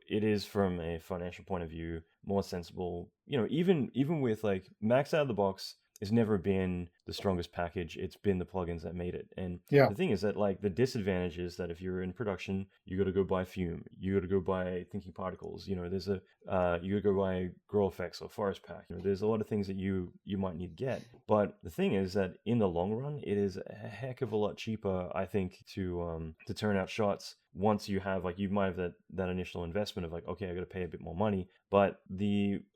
it is, from a financial point of view, more sensible. Even with like Max out of the box, it's never been the strongest package. It's been the plugins that made it. And the thing is that, like, the disadvantage is that if you're in production, you got to go buy Fume, you got to go buy Thinking Particles, there's you got to go buy Grow Effects or Forest Pack. There's a lot of things that you might need to get. But the thing is that in the long run, it is a heck of a lot cheaper, I think, to turn out shots once you have, like, you might have that initial investment of like, okay, I got to pay a bit more money, but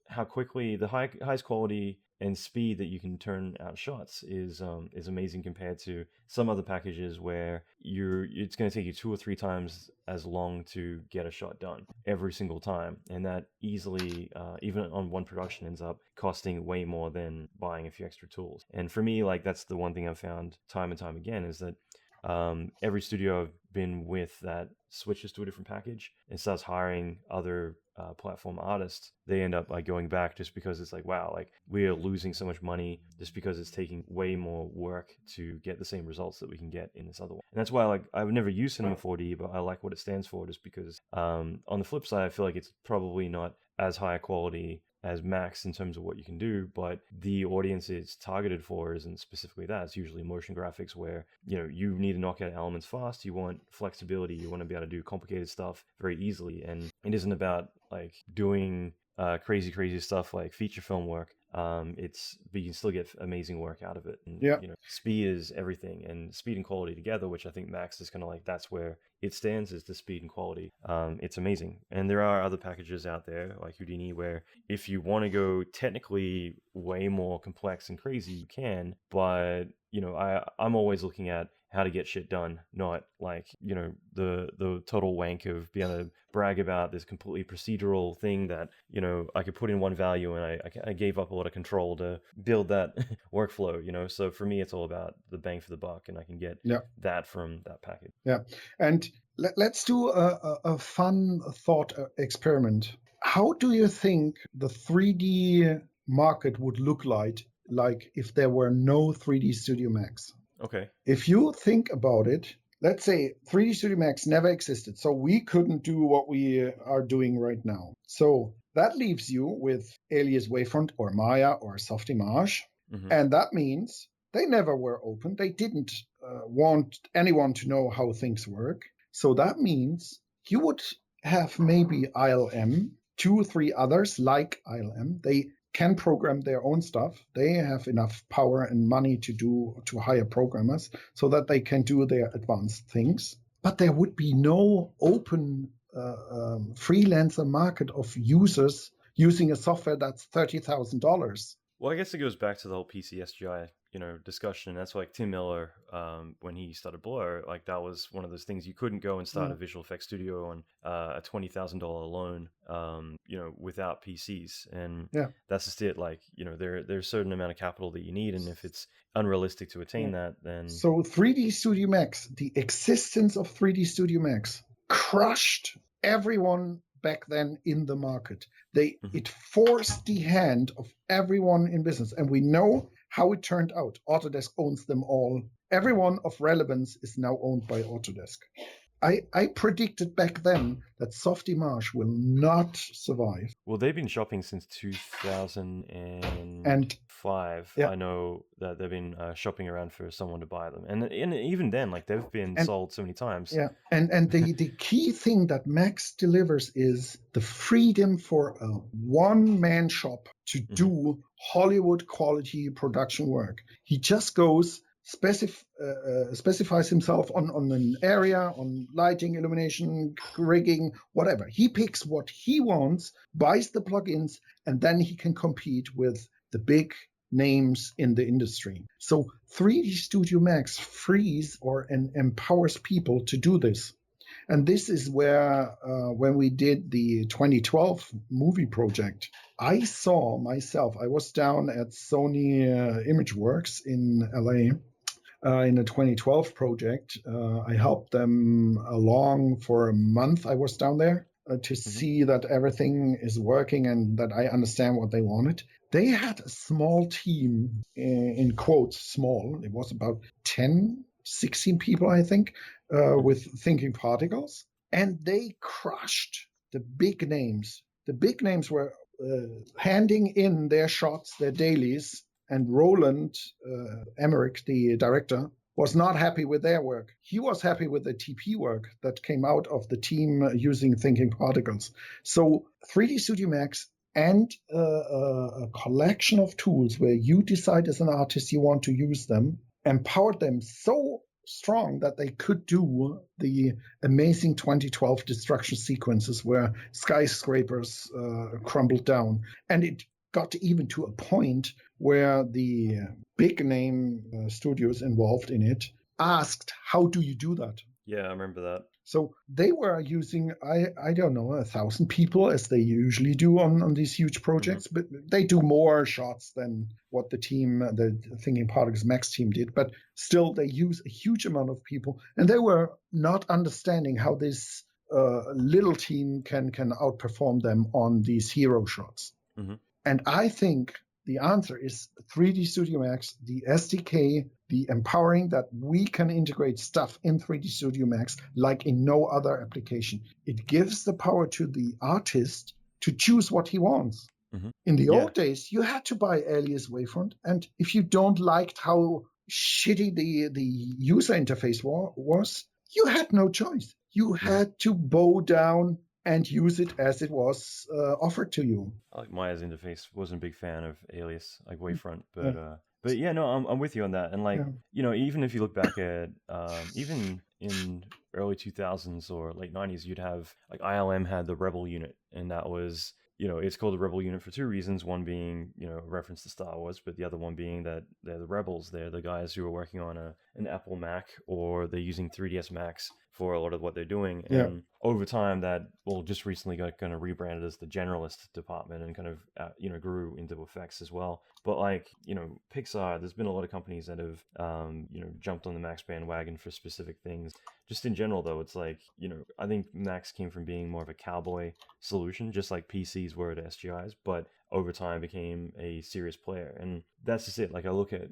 how quickly the highest quality and speed that you can turn out shots is amazing compared to some other packages where it's going to take you 2 or 3 times as long to get a shot done every single time, and that easily, even on one production, ends up costing way more than buying a few extra tools. And for me, like, that's the one thing I've found time and time again, is that every studio I've been with that switches to a different package and starts hiring other platform artists, they end up like going back just because it's like, wow, like we are losing so much money just because it's taking way more work to get the same results that we can get in this other one. And that's why, like, I've never used Cinema 4D, but I like what it stands for, just because on the flip side, I feel like it's probably not as high quality as Max in terms of what you can do, but the audience it's targeted for isn't specifically that. It's usually motion graphics where you need to knock out elements fast, you want flexibility, you want to be able to do complicated stuff very easily, and it isn't about like doing crazy stuff like feature film work. But you can still get amazing work out of it. And, speed is everything, and speed and quality together, which I think Max is kind of like, that's where it stands, is the speed and quality. It's amazing. And there are other packages out there like Houdini where if you want to go technically way more complex and crazy, you can, but I'm always looking at how to get shit done, not like, the total wank of being able to brag about this completely procedural thing that, I could put in one value and I gave up a lot of control to build that workflow, So for me, it's all about the bang for the buck, and I can get that from that package. Yeah. And let's do a fun thought experiment. How do you think the 3D market would look like if there were no 3D Studio Max? Okay. If you think about it, let's say 3D Studio Max never existed, so we couldn't do what we are doing right now. So that leaves you with Alias Wavefront or Maya or Softimage, and that means they never were open. They didn't want anyone to know how things work. So that means you would have maybe ILM, 2 or 3 others like ILM. can program their own stuff. They have enough power and money to hire programmers so that they can do their advanced things. But there would be no open freelancer market of users using a software that's $30,000. Well, I guess it goes back to the whole PC SGI, discussion. That's like Tim Miller, when he started Blur, like that was one of those things. You couldn't go and start a visual effects studio on a $20,000 loan, without PCs. And that's just it. Like, there's a certain amount of capital that you need. And if it's unrealistic to attain that, then... So 3D Studio Max, the existence of 3D Studio Max crushed everyone back then in the market. It forced the hand of everyone in business. And we know how it turned out. Autodesk owns them all. Everyone of relevance is now owned by Autodesk. I predicted back then that Softimage will not survive. Well, they've been shopping since 2005. I know that they've been shopping around for someone to buy them. And even then, like, they've been sold so many times. Yeah, and the key thing that Max delivers is the freedom for a one-man shop to do Hollywood quality production work. He just goes... specifies himself on an area, on lighting, illumination, rigging, whatever. He picks what he wants, buys the plugins, and then he can compete with the big names in the industry. So 3D Studio Max frees or empowers people to do this. And this is where, when we did the 2012 movie project, I saw myself, I was down at Sony ImageWorks in LA. In the 2012 project, I helped them along for a month. I was down there to see that everything is working and that I understand what they wanted. They had a small team, in quotes, small. It was about 10, 16 people, I think, with Thinking Particles. And they crushed the big names. The big names were handing in their shots, their dailies, and Roland Emmerich, the director, was not happy with their work. He was happy with the TP work that came out of the team using Thinking Particles. So 3D Studio Max and a collection of tools where you decide as an artist you want to use them, empowered them so strong that they could do the amazing 2012 destruction sequences where skyscrapers crumbled down. And it got even to a point where the big name studios involved in it asked, how do you do that? Yeah, I remember that. So they were using, I don't know, 1,000 people as they usually do on these huge projects, but they do more shots than what the team, the Thinking Particles Max team did. But still, they use a huge amount of people. And they were not understanding how this little team can outperform them on these hero shots. And I think the answer is 3D Studio Max, the SDK, the empowering that we can integrate stuff in 3D Studio Max like in no other application. It gives the power to the artist to choose what he wants. In the old days, you had to buy Alias Wavefront, and if you don't liked how shitty the user interface was, you had no choice. You had to bow down and use it as it was offered to you. I like Maya's interface. Wasn't a big fan of Alias, like Wavefront, but yeah, no, I'm with you on that. And like, even if you look back at even in early 2000s or late 90s, you'd have like ILM had the Rebel unit, and that was, it's called the Rebel unit for two reasons. One being, a reference to Star Wars, but the other one being that they're the rebels. They're the guys who are working on an Apple Mac, or they're using 3ds Max for a lot of what they're doing. And over time, that just recently got kind of rebranded as the generalist department and kind of grew into effects as well. But like, Pixar, there's been a lot of companies that have jumped on the Max bandwagon for specific things. Just in general, though, it's like, I think Max came from being more of a cowboy solution, just like PCs were to SGIs, but over time became a serious player. And that's just it. Like, I look at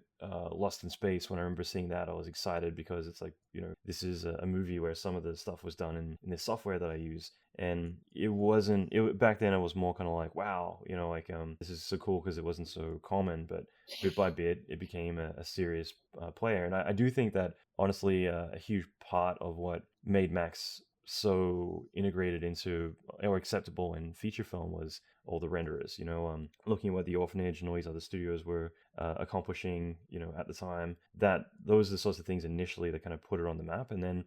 Lost in Space. When I remember seeing that, I was excited because it's like, this is a movie where some of the stuff was done in the software that I use. And back then it was more kind of like, wow, this is so cool because it wasn't so common, but bit by bit it became a serious player. And I do think that honestly a huge part of what made Max so integrated into or acceptable in feature film was all the renderers, looking at what the Orphanage and all these other studios were accomplishing, at the time, that those are the sorts of things initially that kind of put it on the map. And then,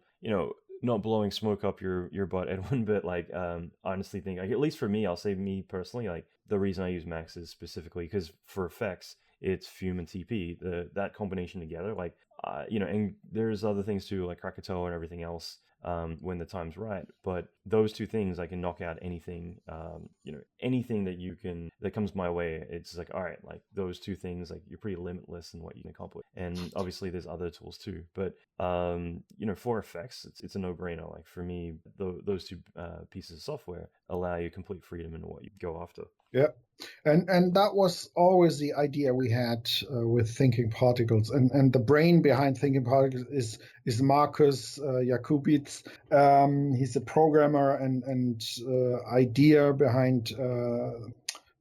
not blowing smoke up your butt, Edwin, but like, honestly think, like, at least for me, I'll say me personally, like the reason I use Max is specifically because for effects, it's Fume and TP, that combination together, like, and there's other things too, like Krakatoa and everything else, when the time's right. But those two things, I can knock out anything, anything that comes my way. It's like, all right, like those two things, like you're pretty limitless in what you can accomplish. And obviously there's other tools too, but, for effects, it's a no-brainer. Like for me, those two pieces of software allow you complete freedom in what you go after. Yeah. And that was always the idea we had with Thinking Particles, and the brain behind Thinking Particles is Markus Jakubitz. He's a programmer and idea behind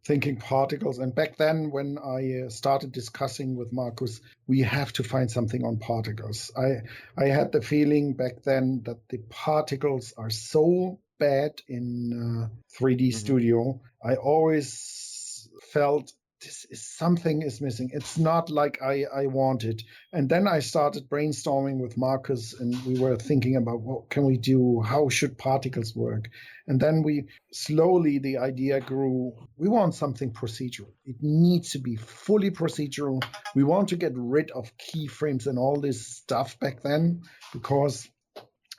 Thinking Particles. And back then, when I started discussing with Markus, we have to find something on particles. I had the feeling back then that the particles are so bad in 3D Studio. I always felt something is missing. It's not like I wanted. And then I started brainstorming with Marcus, and we were thinking about what can we do? How should particles work? And then the idea grew. We want something procedural. It needs to be fully procedural. We want to get rid of keyframes and all this stuff back then, because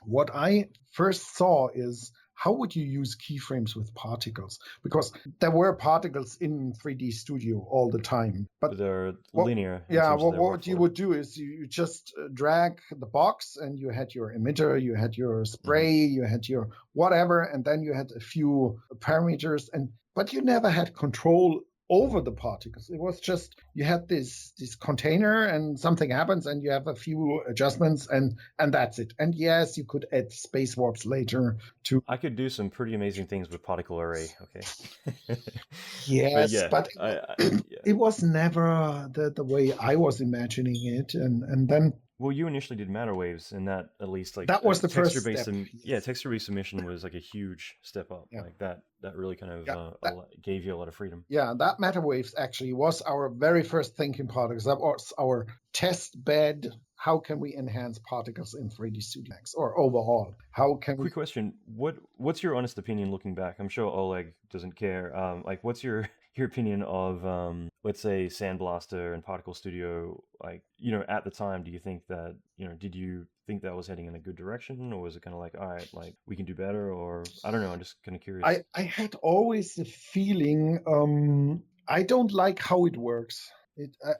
what I first saw is, how would you use keyframes with particles? Because there were particles in 3D Studio all the time. But they're linear. Yeah, what you would do is you just drag the box, and you had your emitter, you had your spray, you had your whatever, and then you had a few parameters, but you never had control over the particles. It was just, you had this container and something happens and you have a few adjustments and that's it. And yes, you could add space warps later to... I could do some pretty amazing things with particle array, okay? Yes, but it was never the way I was imagining it. And then... Well, you initially did matter waves, and that at least like that was the first step. Texture-based submission was like a huge step up. Yeah. Like that really kind of gave you a lot of freedom. Yeah, that matter waves actually was our very first thinking particles. That was our test bed. How can we enhance particles in 3D Studio Max, or overall? How can Quick question: what's your honest opinion looking back? I'm sure Oleg doesn't care. Like, what's your opinion of let's say Sandblaster and Particle Studio? Like, at the time, do you think that did you think that was heading in a good direction, or was it kind of like, all right, like we can do better, or I don't know? I'm just kind of curious. I had always the feeling I don't like how it works.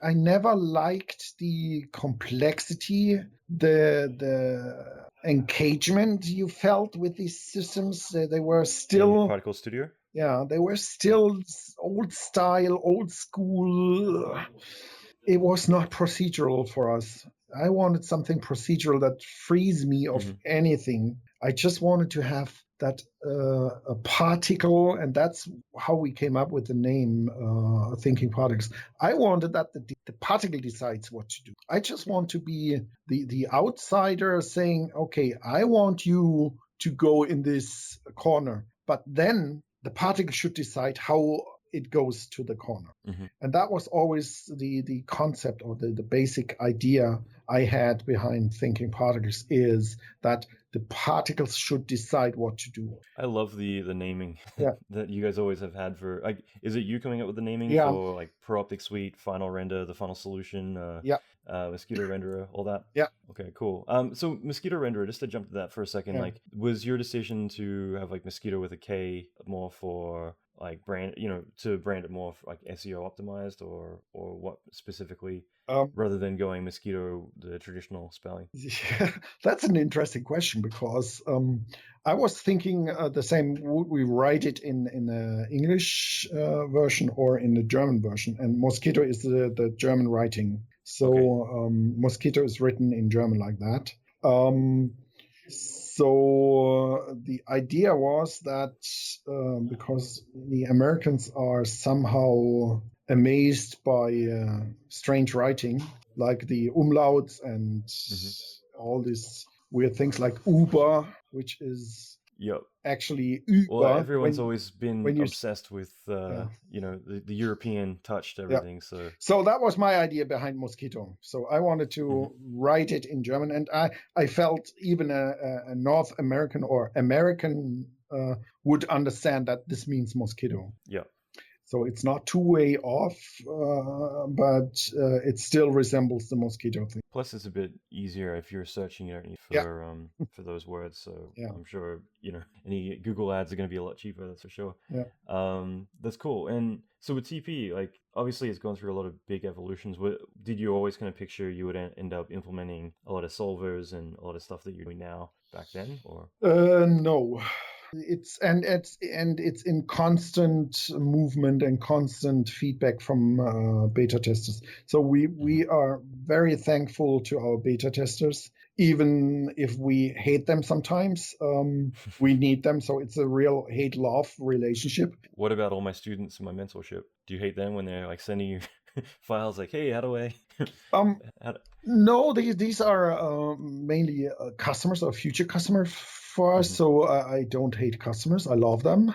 I never liked the complexity, the engagement you felt with these systems. They were still... Particle Studio? Yeah, they were still old style, old school. It was not procedural for us. I wanted something procedural that frees me of anything. I just wanted to have that a particle, and that's how we came up with the name Thinking Particles. I wanted that the particle decides what to do. I just want to be the outsider saying, okay, I want you to go in this corner, but then the particle should decide how it goes to the corner. And that was always the concept, or the basic idea I had behind Thinking Particles, is that the particles should decide what to do. I love the naming that you guys always have had for, like, is it you coming up with the naming for like Pro Optic Suite, Final Render, the Final Solution, Mosquito Renderer, all that? Yeah. Okay, cool. So Mosquito Renderer, just to jump to that for a second, like, was your decision to have like Mosquito with a K more for like brand, to brand it more like SEO optimized, or what specifically, rather than going Mosquito the traditional spelling? Yeah, that's an interesting question, because I was thinking the same. Would we write it in the English version or in the German version? And Mosquito is the German writing, so Mosquito is written in German like that. So the idea was that because the Americans are somehow amazed by strange writing, like the umlauts and all these weird things like Uber, which is... Yep. actually Well, über everyone's always been when you obsessed with, yeah. the European touch to Yeah. everything. So So that was my idea behind Mosquito. So I wanted to write it in German, and I felt even a North American or American would understand that this means mosquito. yeah. So it's not too way off, but it still resembles the mosquito thing. Plus, it's a bit easier if you're searching Yeah. for those words. So Yeah. I'm sure any Google ads are going to be a lot cheaper. That's for sure. Yeah. That's cool. And so with TP, like obviously it's gone through a lot of big evolutions. Did you always kind of picture you would end up implementing a lot of solvers and a lot of stuff that you're doing now back then, or? No. It's in constant movement and constant feedback from beta testers. So we are very thankful to our beta testers, even if we hate them sometimes. We need them, so it's a real hate-love relationship. What about all my students in my mentorship? Do you hate them when they're like sending you files like, "Hey, how do I?" No, these are mainly customers or future customers for us. So I don't hate customers. I love them.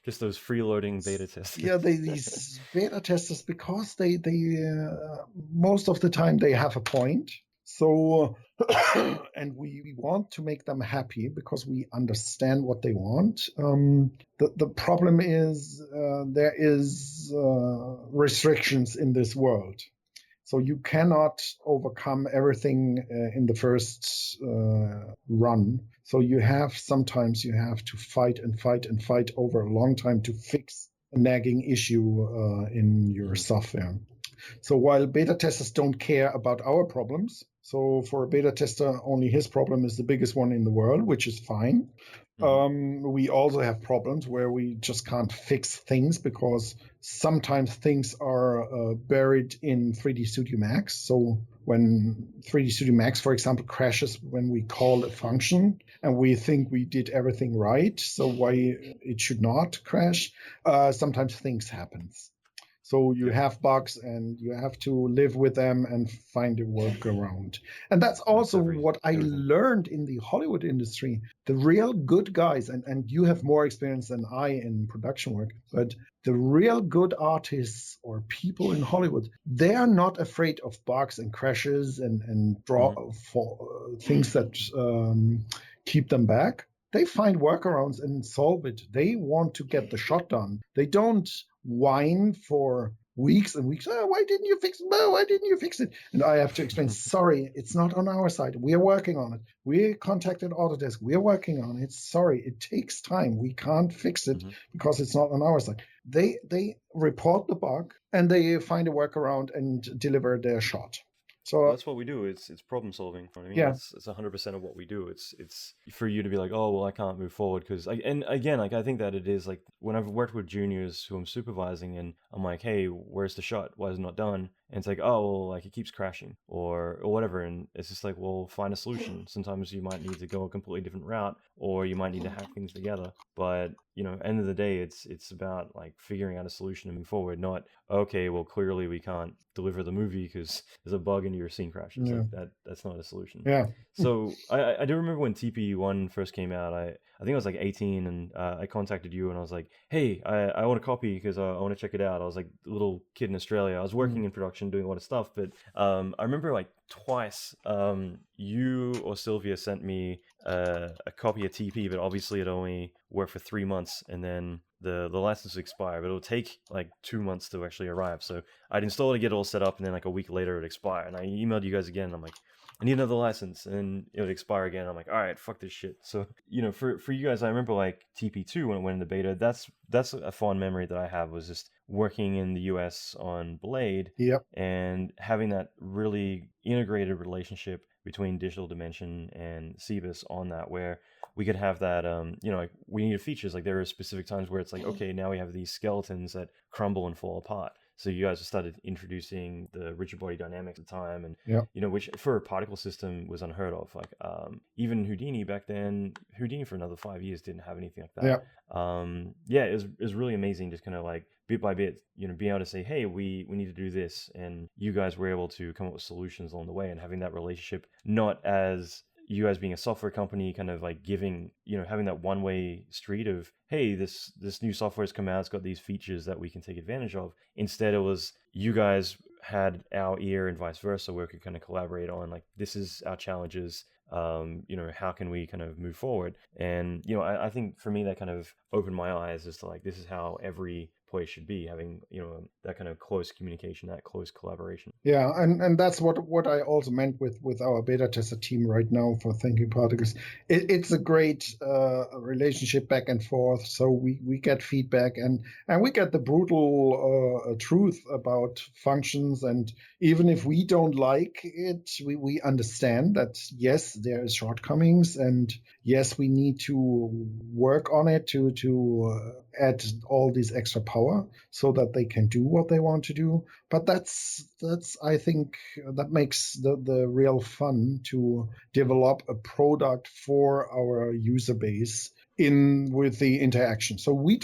Just those freeloading beta testers. Yeah, these beta testers, because they most of the time they have a point. So, and we want to make them happy because we understand what they want. The problem is there is restrictions in this world. So you cannot overcome everything in the first run. So sometimes you have to fight and fight and fight over a long time to fix a nagging issue in your software. So while beta testers don't care about our problems, so for a beta tester, only his problem is the biggest one in the world, which is fine. We also have problems where we just can't fix things because sometimes things are buried in 3D Studio Max. So when 3D Studio Max, for example, crashes when we call a function and we think we did everything right, so why it should not crash, sometimes things happen. So you have bugs and you have to live with them and find a workaround. And that's also what I learned in the Hollywood industry. The real good guys, and you have more experience than I in production work, but the real good artists or people in Hollywood, they are not afraid of bugs and crashes and draw for things that keep them back. They find workarounds and solve it. They want to get the shot done. They don't whine for weeks and weeks. Oh, why didn't you fix it? Oh, why didn't you fix it? And I have to explain, sorry, it's not on our side. We are working on it. We contacted Autodesk. We are working on it. Sorry, it takes time. We can't fix it because it's not on our side. They report the bug and they find a workaround and deliver their shot. So that's what we do. It's problem solving. I mean, it's 100% of what we do. It's for you to be like, oh, well, I can't move forward because, and again, like I think that it is like when I've worked with juniors who I'm supervising, and I'm like, hey, where's the shot? Why is it not done? And it's like, oh, well, like it keeps crashing or whatever, and it's just like, well, find a solution. Sometimes you might need to go a completely different route, or you might need to hack things together. But end of the day, it's about like figuring out a solution and moving forward. Not okay, well, clearly we can't deliver the movie because there's a bug in your scene crashes. Yeah. Like that's not a solution. Yeah. So I do remember when TP1 first came out. I think I was like 18, and I contacted you, and I was like, hey, I want a copy because I want to check it out. I was like a little kid in Australia. I was working in production, doing a lot of stuff, but I remember like twice you or Sylvia sent me a copy of TP, but obviously it only worked for 3 months, and then the license will expire, but it'll take like 2 months to actually arrive. So I'd install it to get it all set up, and then like a week later it'd expire. And I emailed you guys again, and I'm like, I need another license, and it would expire again. I'm like, all right, fuck this shit. So for you guys, I remember like TP2 when it went into beta. That's a fond memory that I have, was just working in the US on Blade, and having that really integrated relationship between Digital Dimension and Cebas on that, where we could have that, like we needed features. Like there are specific times where it's like, okay, now we have these skeletons that crumble and fall apart. So you guys started introducing the rigid body dynamics at the time, and which for a particle system was unheard of. Like even Houdini back then, Houdini for another 5 years didn't have anything like that. It was really amazing, just kind of like bit by bit, being able to say, hey, we need to do this, and you guys were able to come up with solutions along the way, and having that relationship not as you guys being a software company kind of like giving, having that one-way street of, hey, this new software has come out, it's got these features that we can take advantage of. Instead, it was you guys had our ear and vice versa, where we could kind of collaborate on like, this is our challenges. How can we kind of move forward? And, I think for me, that kind of opened my eyes as to like, this is how every place should be, having, that kind of close communication, that close collaboration. Yeah, and that's what I also meant with our beta tester team right now for Thinking Particles. It's a great relationship back and forth. So we get feedback and we get the brutal truth about functions. And even if we don't like it, we understand that, yes, there is shortcomings, and yes, we need to work on it to add all this extra power so that they can do what they want to do. But that's I think that makes the real fun to develop a product for our user base with the interaction. So we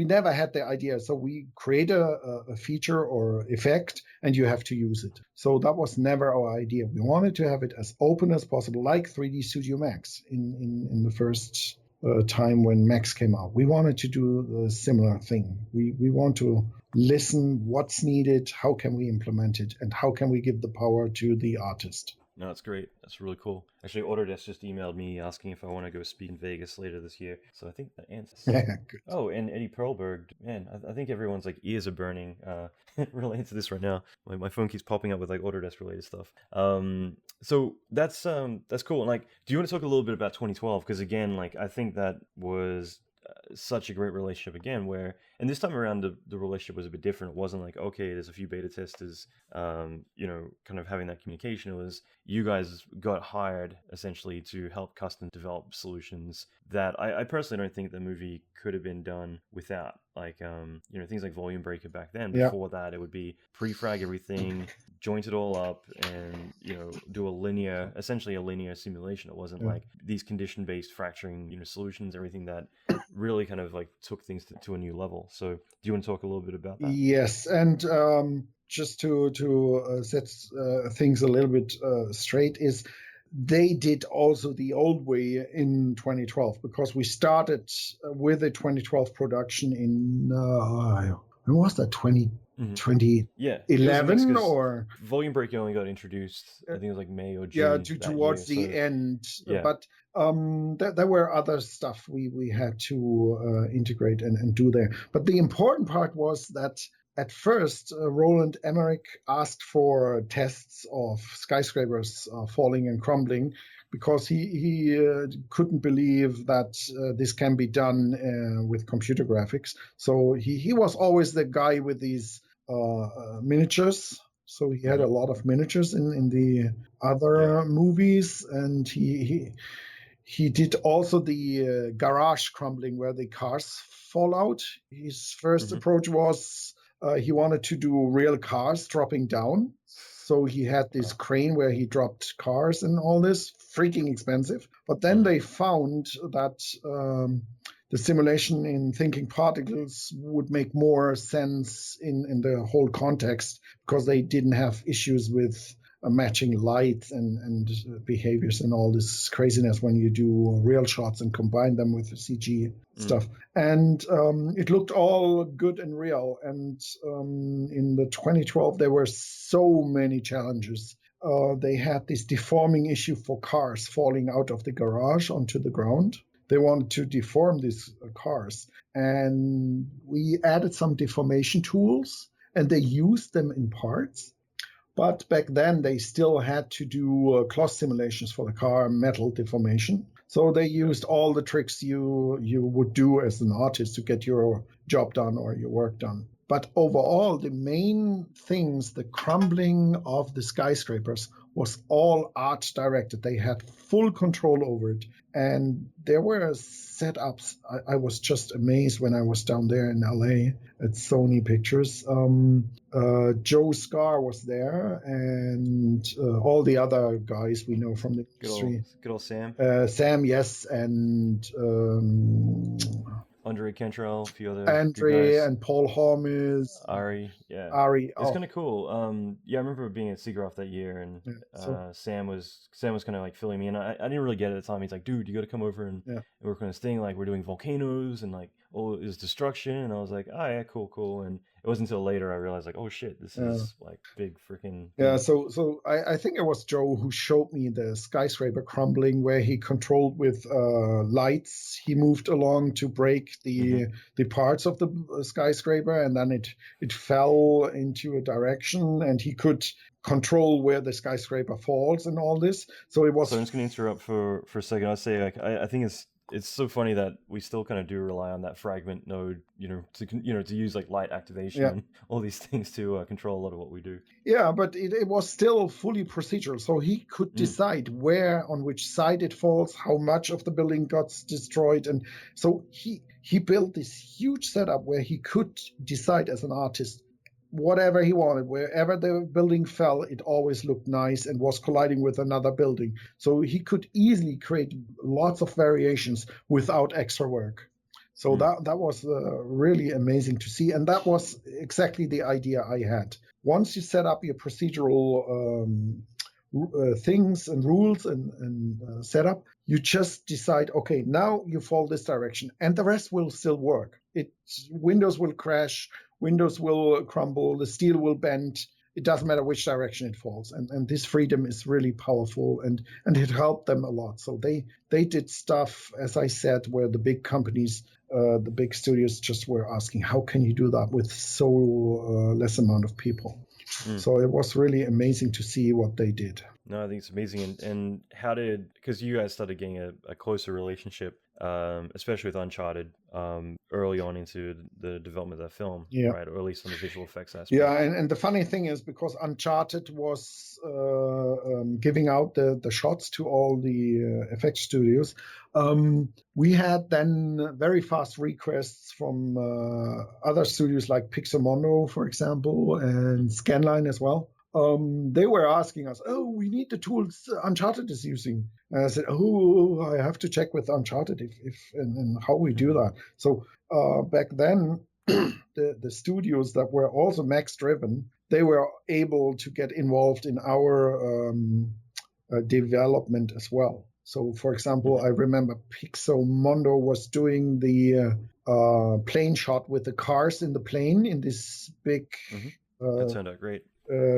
never had the idea. So we create a feature or effect and you have to use it. So that was never our idea. We wanted to have it as open as possible, like 3D Studio Max in the first time when Max came out. We wanted to do a similar thing. We want to listen what's needed, how can we implement it, and how can we give the power to the artist. No, that's great. That's really cool. Actually, Autodesk just emailed me asking if I want to go speak in Vegas later this year. So I think that answers. Yeah, good. Oh, and Eddie Perlberg, man, I think everyone's like ears are burning related to this right now. My phone keeps popping up with like Autodesk related stuff. So that's cool. And like, do you want to talk a little bit about 2012? Because again, like I think that was such a great relationship again, and this time around the relationship was a bit different. It wasn't like, okay, there's a few beta testers, kind of having that communication. It was you guys got hired essentially to help custom develop solutions that I personally don't think the movie could have been done without. Like, things like Volume Breaker back then. Before that, it would be pre-frag everything, joint it all up, and do essentially a linear simulation. It wasn't like these condition-based fracturing, solutions, everything that really kind of like took things to a new level. So, do you want to talk a little bit about that? Yes, and just to set things a little bit straight is. They did also the old way in 2012 because we started with the 2012 production in when was that 2011 or Volume Breaker only got introduced I think it was like May or June. Towards the end. But there were other stuff we had to integrate and do there. But the important part was that at first, Roland Emmerich asked for tests of skyscrapers falling and crumbling because he couldn't believe that this can be done with computer graphics. So he was always the guy with these miniatures. So he had a lot of miniatures in the other movies, and he did also the garage crumbling where the cars fall out. His first approach was he wanted to do real cars dropping down. So he had this crane where he dropped cars and all this, freaking expensive. But then they found that the simulation in Thinking Particles would make more sense in the whole context because they didn't have issues with matching lights and behaviors and all this craziness when you do real shots and combine them with the CG stuff. And it looked all good and real. And in the 2012, there were so many challenges. They had this deforming issue for cars falling out of the garage onto the ground. They wanted to deform these cars. And we added some deformation tools, and they used them in parts. But back then, they still had to do cloth simulations for the car, metal deformation. So they used all the tricks you would do as an artist to get your job done or your work done. But overall, the main things, the crumbling of the skyscrapers, was all art directed. They had full control over it. And there were setups. I was just amazed when I was down there in LA at Sony Pictures. Joe Scar was there, and all the other guys we know from the industry. Good old Sam. Sam, yes, and Andre Cantrell, a few other good Andre guys. and Paul Holmes, Ari, yeah. Ari. It's Oh, kind of cool. Yeah, I remember being at SIGGRAPH that year, and yeah. So Sam was kind of like filling me in. I didn't really get it at the time. He's like, "Dude, you got to come over and yeah. work on this thing. Like, we're doing volcanoes and like all this destruction." And I was like, "Oh yeah, cool, cool." And it wasn't until later I realized like, "Oh shit, this is like big freaking Yeah, thing." so I think it was Joe who showed me the skyscraper crumbling where he controlled with lights. He moved along to break the parts of the skyscraper, and then it fell into a direction, and he could control where the skyscraper falls and all this. So it was. So I'm just gonna interrupt for a second. I'll say like I think it's so funny that we still kind of do rely on that fragment node, to use like light activation and all these things to control a lot of what we do. Yeah, but it was still fully procedural. So he could decide where, on which side it falls, how much of the building got destroyed. And so he built this huge setup where he could decide as an artist whatever he wanted. Wherever the building fell, it always looked nice and was colliding with another building. So he could easily create lots of variations without extra work. So that was really amazing to see. And that was exactly the idea I had. Once you set up your procedural things and rules and setup, you just decide, okay, now you fall this direction, and the rest will still work. Windows will crash, windows will crumble, the steel will bend. It doesn't matter which direction it falls. And this freedom is really powerful, and it helped them a lot. So they did stuff, as I said, where the big companies, the big studios just were asking, how can you do that with so less amount of people? So it was really amazing to see what they did. No, I think it's amazing. And how because you guys started getting a closer relationship, especially with Uncharted, early on into the development of that film, right? Or at least on the visual effects aspect. Yeah, and the funny thing is, because Uncharted was giving out the shots to all the effects studios, we had then very fast requests from other studios like Pixelmondo, for example, and Scanline as well. They were asking us, "Oh, we need the tools Uncharted is using." And I said, "Oh, I have to check with Uncharted if and how we do that." So back then, the studios that were also Max driven, they were able to get involved in our development as well. So, for example, I remember Pixelmondo was doing the plane shot with the cars in the plane in this big. That turned out great.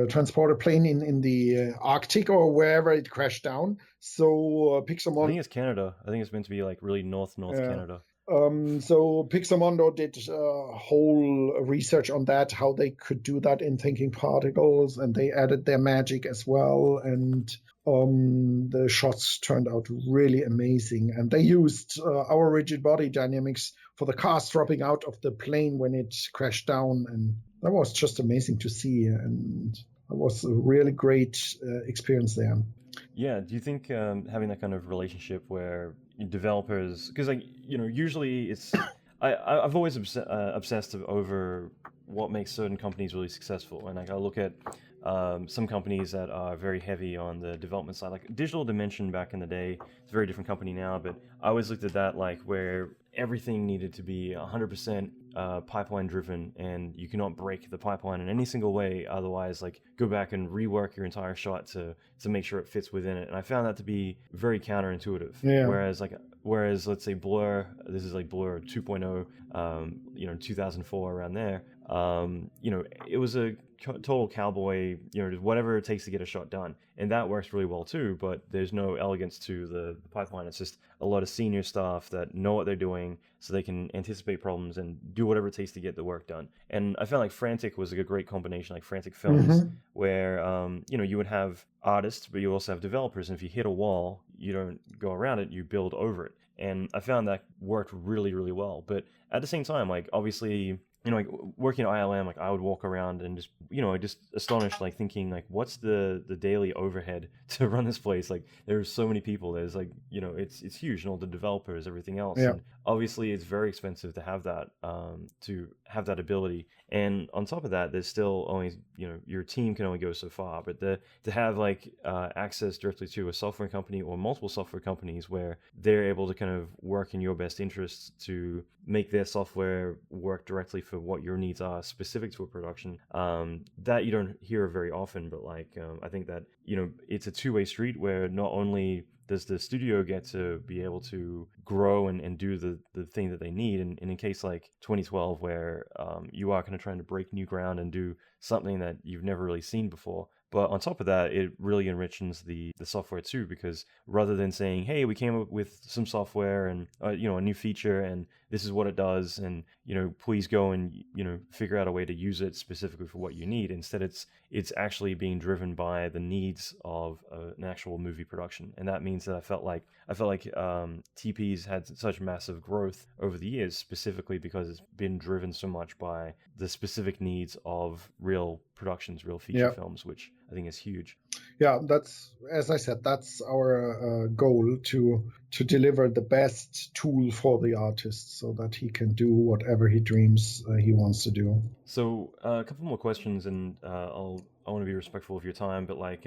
Transporter plane in the Arctic or wherever it crashed down. So Pixelmondo. I think it's Canada. I think it's meant to be like really north Canada. So Pixelmondo did whole research on that, how they could do that in thinking particles, and they added their magic as well. And the shots turned out really amazing. And they used our rigid body dynamics for the cars dropping out of the plane when it crashed down. And that was just amazing to see. And it was a really great experience there. Yeah. Do you think having that kind of relationship where developers, because like, usually it's, I've always obsessed over what makes certain companies really successful. And like I look at some companies that are very heavy on the development side, like Digital Dimension back in the day. It's a very different company now, but I always looked at that like where everything needed to be 100% pipeline driven, and you cannot break the pipeline in any single way. Otherwise, like go back and rework your entire shot to make sure it fits within it. And I found that to be very counterintuitive. Yeah. Whereas let's say Blur, this is like Blur 2.0, 2004 around there. It was a total cowboy, whatever it takes to get a shot done, and that works really well too. But there's no elegance to the pipeline. It's just a lot of senior staff that know what they're doing, so they can anticipate problems and do whatever it takes to get the work done. And I found like Frantic was a great combination, like Frantic Films, where you would have artists, but you also have developers. And if you hit a wall, you don't go around it; you build over it. And I found that worked really, really well. But at the same time, like obviously like working at ILM, like I would walk around and just, just astonished, like thinking like, what's the daily overhead to run this place? Like there's so many people. There's like, it's huge, and all the developers, everything else. Yeah. And obviously it's very expensive to have that ability. And on top of that, there's still only, your team can only go so far, but to have like access directly to a software company or multiple software companies where they're able to kind of work in your best interests to make their software work directly for what your needs are specific to a production, that you don't hear very often. But like I think that it's a two-way street where not only does the studio get to be able to grow and do the thing that they need, and in a case like 2012 where you are kind of trying to break new ground and do something that you've never really seen before. But on top of that, it really enriches the software too, because rather than saying, hey, we came up with some software and a new feature and this is what it does, and please go and figure out a way to use it specifically for what you need. Instead, it's actually being driven by the needs of an actual movie production. And that means that I felt like TP's had such massive growth over the years, specifically because it's been driven so much by the specific needs of real productions, real feature films, which I think is huge. Yeah, that's, as I said, that's our goal, to deliver the best tool for the artist so that he can do whatever he dreams he wants to do. So a couple more questions, and I want to be respectful of your time, but like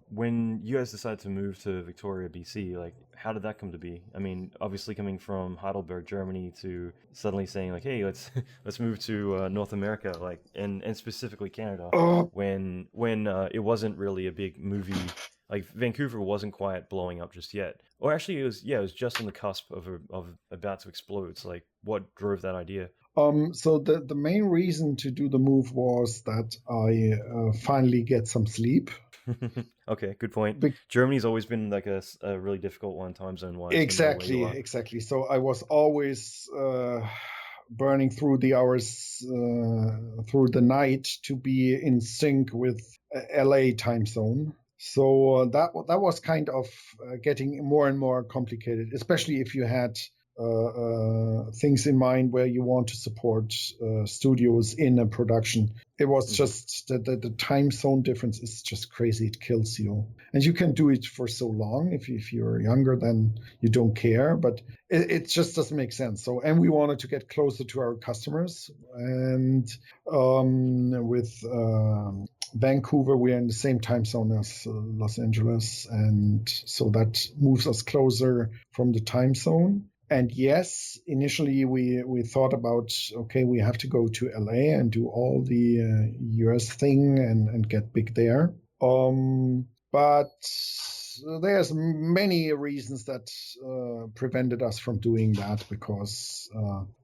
when you guys decided to move to Victoria, BC, like how did that come to be? I mean, obviously coming from Heidelberg, Germany, to suddenly saying like, hey, let's move to North America, like and specifically Canada, when it wasn't really a big movie. Like Vancouver wasn't quite blowing up just yet, or actually it was just on the cusp of about to explode. So like, what drove that idea? So the main reason to do the move was that I finally get some sleep. Okay, good point. Germany's always been like a really difficult one, time zone wise. Exactly. So I was always burning through the hours through the night to be in sync with LA time zone. So that was kind of getting more and more complicated, especially if you had things in mind where you want to support studios in a production. It was just the time zone difference is just crazy. It kills you. And you can do it for so long. If you're younger, then you don't care, but it just doesn't make sense. So, and we wanted to get closer to our customers, and with Vancouver, we're in the same time zone as Los Angeles, and so that moves us closer from the time zone. And yes, initially we thought about, okay, we have to go to LA and do all the US thing and get big there. But there's many reasons that prevented us from doing that, because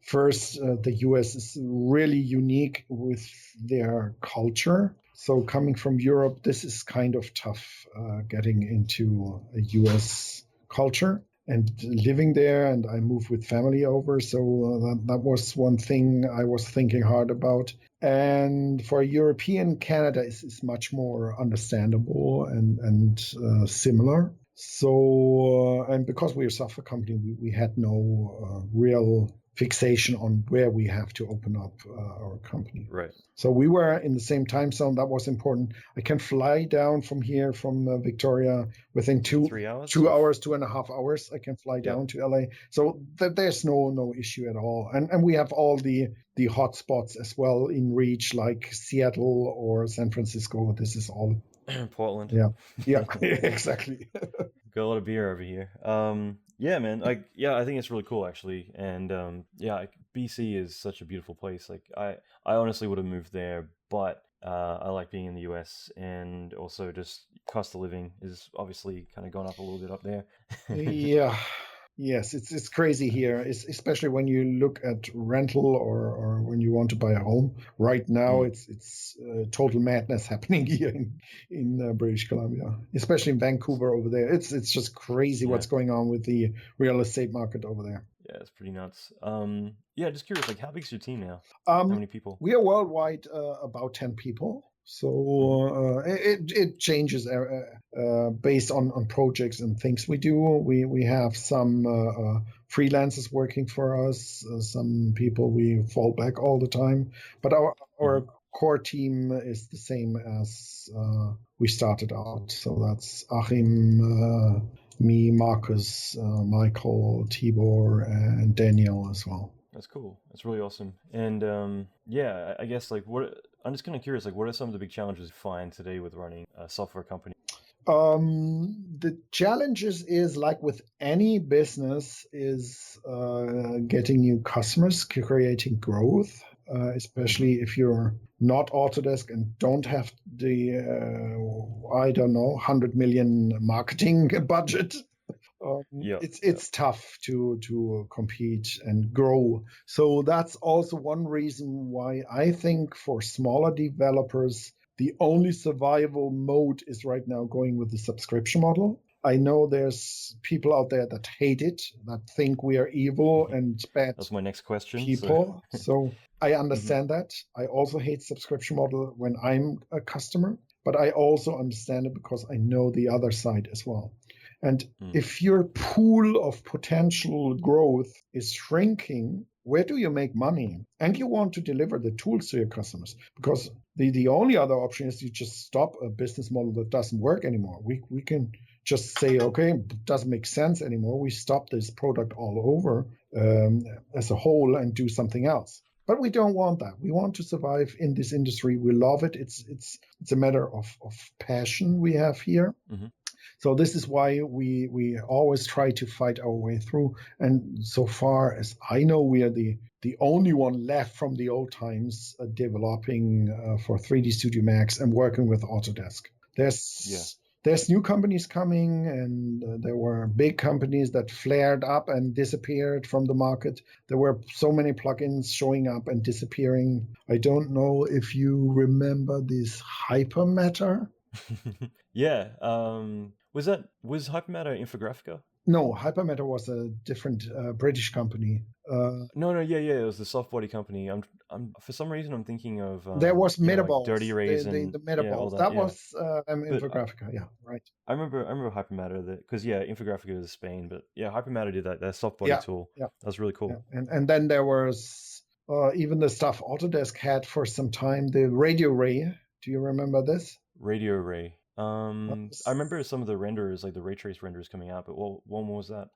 first, the US is really unique with their culture. So coming from Europe, this is kind of tough getting into a US culture and living there. And I moved with family over. So that was one thing I was thinking hard about. And for European, Canada is much more understandable and similar. So, and because we're a software company, we had no real fixation on where we have to open up our company. Right. So we were in the same time zone. That was important. I can fly down from here, from Victoria, within 3 hours? 2 hours, 2.5 hours. I can fly down to LA. So there's no issue at all. And we have all the hot spots as well in reach, like Seattle or San Francisco. This is all Portland. Yeah, exactly. Got a lot of beer over here. Yeah, man. I think it's really cool actually, and BC is such a beautiful place. Like I honestly would have moved there, but I like being in the US, and also just cost of living is obviously kind of gone up a little bit up there. Yeah. Yes, it's crazy here, especially when you look at rental or when you want to buy a home. Right now, it's total madness happening here in British Columbia, especially in Vancouver over there. It's just crazy what's going on with the real estate market over there. Yeah, it's pretty nuts. Just curious, like how big's your team now? How many people? We are worldwide about 10 people. So it changes based on projects and things we do. We have some freelancers working for us, some people we fall back all the time, but our core team is the same as we started out. So that's Achim, me, Marcus, Michael, Tibor, and Daniel as well. That's cool. That's really awesome. And yeah, I guess like I'm just kind of curious, like what are some of the big challenges you find today with running a software company? The challenges is like with any business is getting new customers, creating growth, especially if you're not Autodesk and don't have the, I don't know, 100 million marketing budget. It's tough to compete and grow. So that's also one reason why I think for smaller developers, the only survival mode is right now going with the subscription model. I know there's people out there that hate it, that think we are evil and bad. That's my next question. People. So I understand that. I also hate subscription model when I'm a customer, but I also understand it because I know the other side as well. And if your pool of potential growth is shrinking, where do you make money? And you want to deliver the tools to your customers, because the only other option is you just stop a business model that doesn't work anymore. We can just say, okay, it doesn't make sense anymore. We stop this product all over as a whole and do something else. But we don't want that. We want to survive in this industry. We love it. It's a matter of passion we have here. So this is why we always try to fight our way through. And so far as I know, we are the only one left from the old times developing for 3D Studio Max and working with Autodesk. There's new companies coming, and there were big companies that flared up and disappeared from the market. There were so many plugins showing up and disappearing. I don't know if you remember this Hypermatter. Yeah. Was Hypermatter Infographica? No, Hypermatter was a different British company. No, yeah, it was the soft body company. I'm for some reason I'm thinking of there was Metaballs, like Dirty Rays and the Metaballs. That was Infographica. Yeah, right. I remember Hypermatter because Infographica is Spain, but yeah, Hypermatter did that soft body tool. Yeah, that was really cool. Yeah. And then there was even the stuff Autodesk had for some time, the Radio Ray. Do you remember this? Radio Ray. I remember some of the renderers, like the ray trace renderers coming out, but what one was that?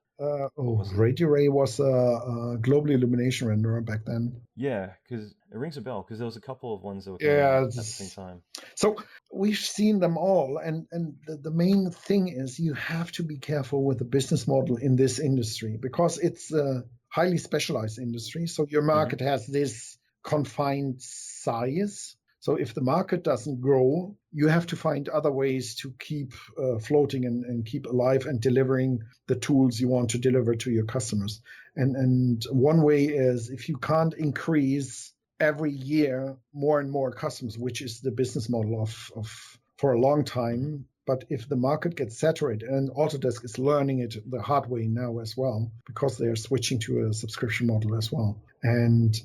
Radio Ray was a global illumination renderer back then. Yeah, because it rings a bell, because there was a couple of ones that were coming out at the same time. So we've seen them all, and the main thing is you have to be careful with the business model in this industry, because it's a highly specialized industry. So your market has this confined size. So if the market doesn't grow, you have to find other ways to keep floating and keep alive and delivering the tools you want to deliver to your customers. And one way is if you can't increase every year more and more customers, which is the business model of for a long time. But if the market gets saturated, and Autodesk is learning it the hard way now as well, because they are switching to a subscription model as well. And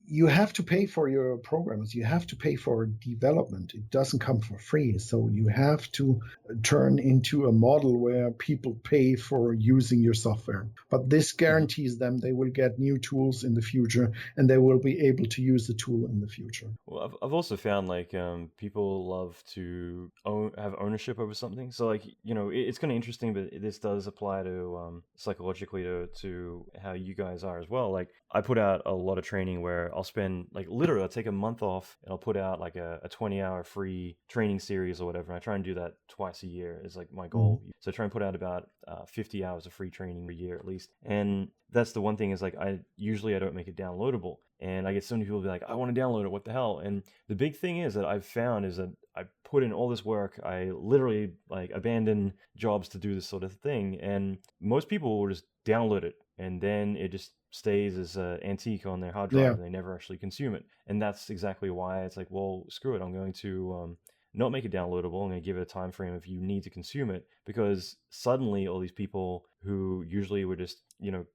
you have to pay for your programs. You have to pay for development. It doesn't come for free. So you have to turn into a model where people pay for using your software. But this guarantees them they will get new tools in the future, and they will be able to use the tool in the future. Well, I've also found like people love to have ownership over something. So like, it's kind of interesting, but this does apply to psychologically to how you guys are as well. Like I put out a lot of training where I'll spend I'll take a month off and I'll put out like a 20-hour free training series or whatever. And I try and do that twice a year is like my goal. So I try and put out about 50 hours of free training a year at least. And that's the one thing is like I don't make it downloadable. And I get so many people be like, I want to download it. What the hell? And the big thing is that I've found is that I put in all this work. I literally abandon jobs to do this sort of thing. And most people will just download it. And then it just stays as an antique on their hard drive and they never actually consume it. And that's exactly why it's like, well, screw it. I'm going to not make it downloadable. I'm going to give it a time frame if you need to consume it, because suddenly all these people who usually would just,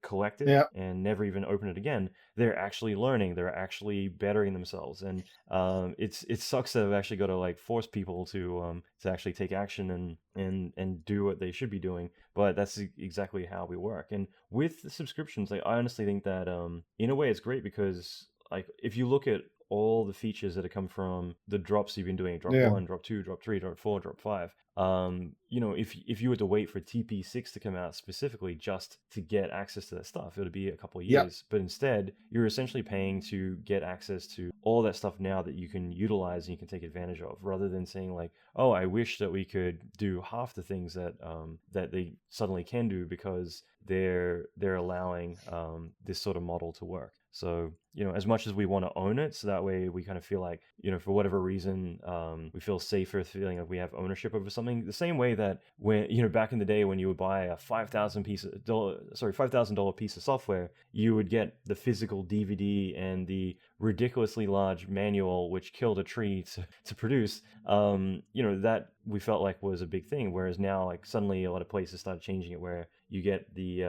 collect it and never even open it again, they're actually learning, they're actually bettering themselves. And it sucks that I've actually got to like force people to actually take action and do what they should be doing. But that's exactly how we work. And with the subscriptions, like, I honestly think that in a way it's great, because like if you look at all the features that have come from the drops you've been doing, drop 1, drop 2, drop 3, drop 4, drop 5. If you were to wait for TP6 to come out specifically just to get access to that stuff, it would be a couple of years. But instead, you're essentially paying to get access to all that stuff now that you can utilize and you can take advantage of, rather than saying like, oh, I wish that we could do half the things that that they suddenly can do, because they're allowing this sort of model to work. So, as much as we want to own it, so that way we kind of feel like, for whatever reason, we feel safer feeling like we have ownership over something. The same way that when, back in the day when you would buy a $5,000 piece of software, you would get the physical DVD and the ridiculously large manual, which killed a tree to produce. That we felt like was a big thing. Whereas now, like, suddenly a lot of places started changing it where you get the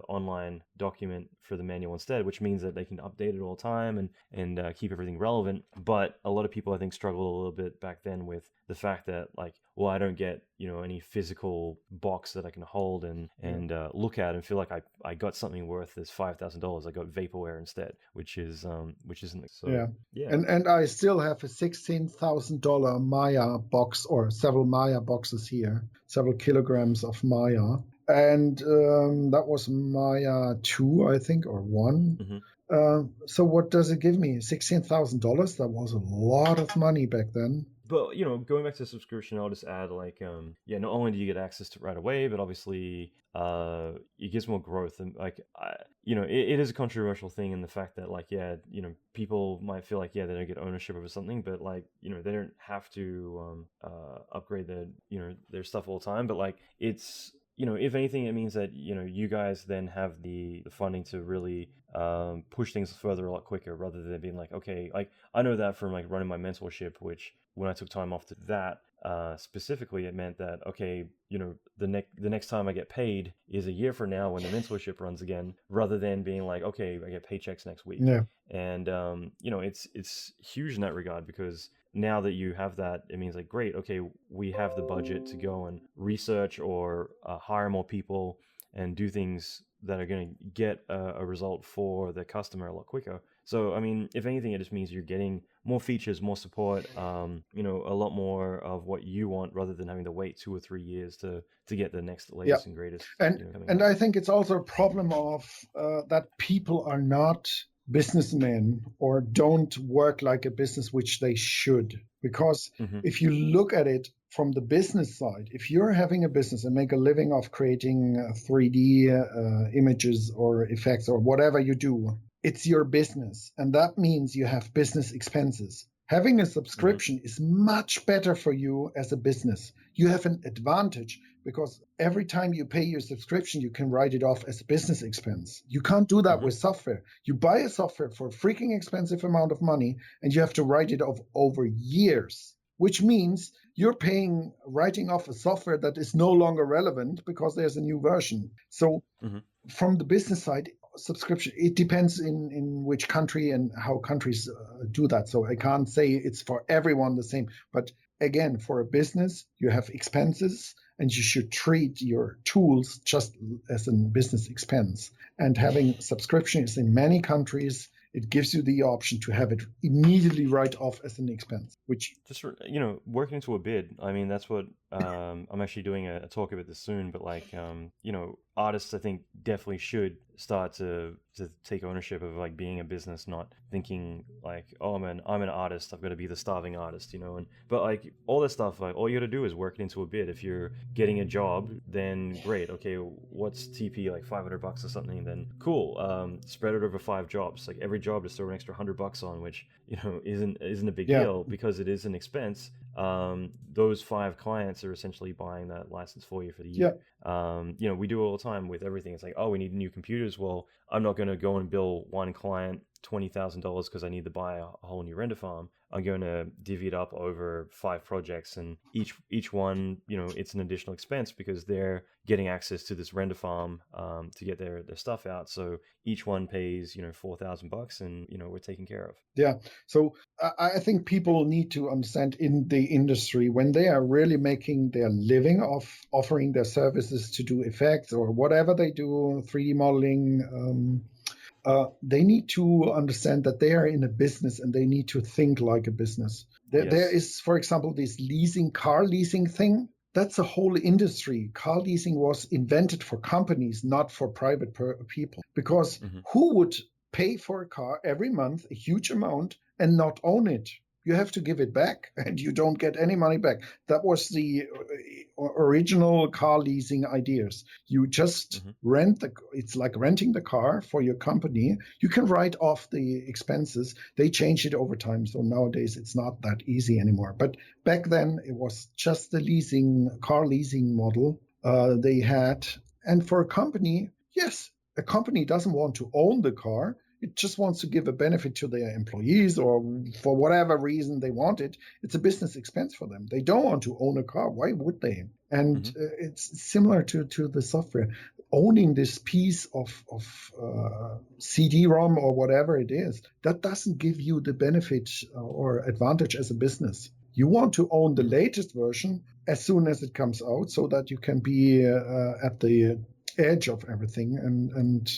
online document for the manual instead, which means that they can update it all the time and keep everything relevant. But a lot of people, I think, struggled a little bit back then with the fact that, like, well, I don't get any physical box that I can hold and look at and feel like I got something worth this $5,000. I got vaporware instead, which isn't so. Yeah. And I still have a $16,000 Maya box, or several Maya boxes here, several kilograms of Maya. And that was Maya 2, I think, or 1. Mm-hmm. So what does it give me? $16,000? That was a lot of money back then. But, going back to subscription, I'll just add, like, not only do you get access to it right away, but obviously it gives more growth. And, like, it is a controversial thing in the fact that, like, people might feel like, they don't get ownership over something, but, like, they don't have to upgrade their stuff all the time. But, like, it's... if anything, it means that, you guys then have the funding to really push things further a lot quicker, rather than being like, okay, like, I know that from, like, running my mentorship, which when I took time off to that, specifically, it meant that, okay, the next time I get paid is a year from now when the mentorship runs again, rather than being like, okay, I get paychecks next week. Yeah. And, it's huge in that regard, because now that you have that, it means like, great, okay, we have the budget to go and research or hire more people and do things that are going to get a result for the customer a lot quicker. So, I mean, if anything, it just means you're getting more features, more support, a lot more of what you want, rather than having to wait 2 or 3 years to get the next latest and greatest. And I think it's also a problem of that people are not businessmen, or don't work like a business, which they should. Because if you look at it from the business side, if you're having a business and make a living of creating 3D images or effects or whatever you do, it's your business. And that means you have business expenses. Having a subscription is much better for you as a business. You have an advantage, because every time you pay your subscription, you can write it off as a business expense. You can't do that with software. You buy a software for a freaking expensive amount of money, and you have to write it off over years, which means you're writing off a software that is no longer relevant because there's a new version. So from the business side, subscription, it depends in which country and how countries do that. So I can't say it's for everyone the same. But again, for a business, you have expenses, and you should treat your tools just as a business expense. And having subscriptions in many countries, it gives you the option to have it immediately write off as an expense, which... Just, working into a bid. I mean, that's what I'm actually doing a talk about this soon, but like, artists, I think, definitely should start to take ownership of like being a business, not thinking like, oh, I'm an artist, I've got to be the starving artist, but like all this stuff, like all you got to do is work it into a bid. If you're getting a job, then great. Okay, what's TP, like $500 or something? Then cool. Spread it over 5 jobs. Like every job, just throw an extra $100 on, which isn't a big deal, because it is an expense. Those 5 clients are essentially buying that license for you for the year. We do it all the time with everything. It's like, oh, we need new computers. Well, I'm not going to go and bill one client $20,000 because I need to buy a whole new render farm. I'm going to divvy it up over 5 projects, and each one, it's an additional expense because they're getting access to this render farm to get their stuff out. So each one pays $4,000, and we're taken care of. Yeah. So I think people need to understand in the industry, when they are really making their living of offering their services to do effects or whatever they do, 3D modeling. They need to understand that they are in a business and they need to think like a business. There is, for example, this car leasing thing. That's a whole industry. Car leasing was invented for companies, not for private people. Because who would pay for a car every month, a huge amount, and not own it? You have to give it back and you don't get any money back. That was the original car leasing ideas. You just it's like renting the car for your company. You can write off the expenses. They change it over time. So nowadays it's not that easy anymore. But back then it was just the car leasing model they had. And for a company, yes, a company doesn't want to own the car. It just wants to give a benefit to their employees, or for whatever reason they want it. It's a business expense for them. They don't want to own a car. Why would they? And it's similar to the software. Owning this piece of CD-ROM or whatever it is, that doesn't give you the benefit or advantage as a business. You want to own the latest version as soon as it comes out so that you can be at the edge of everything and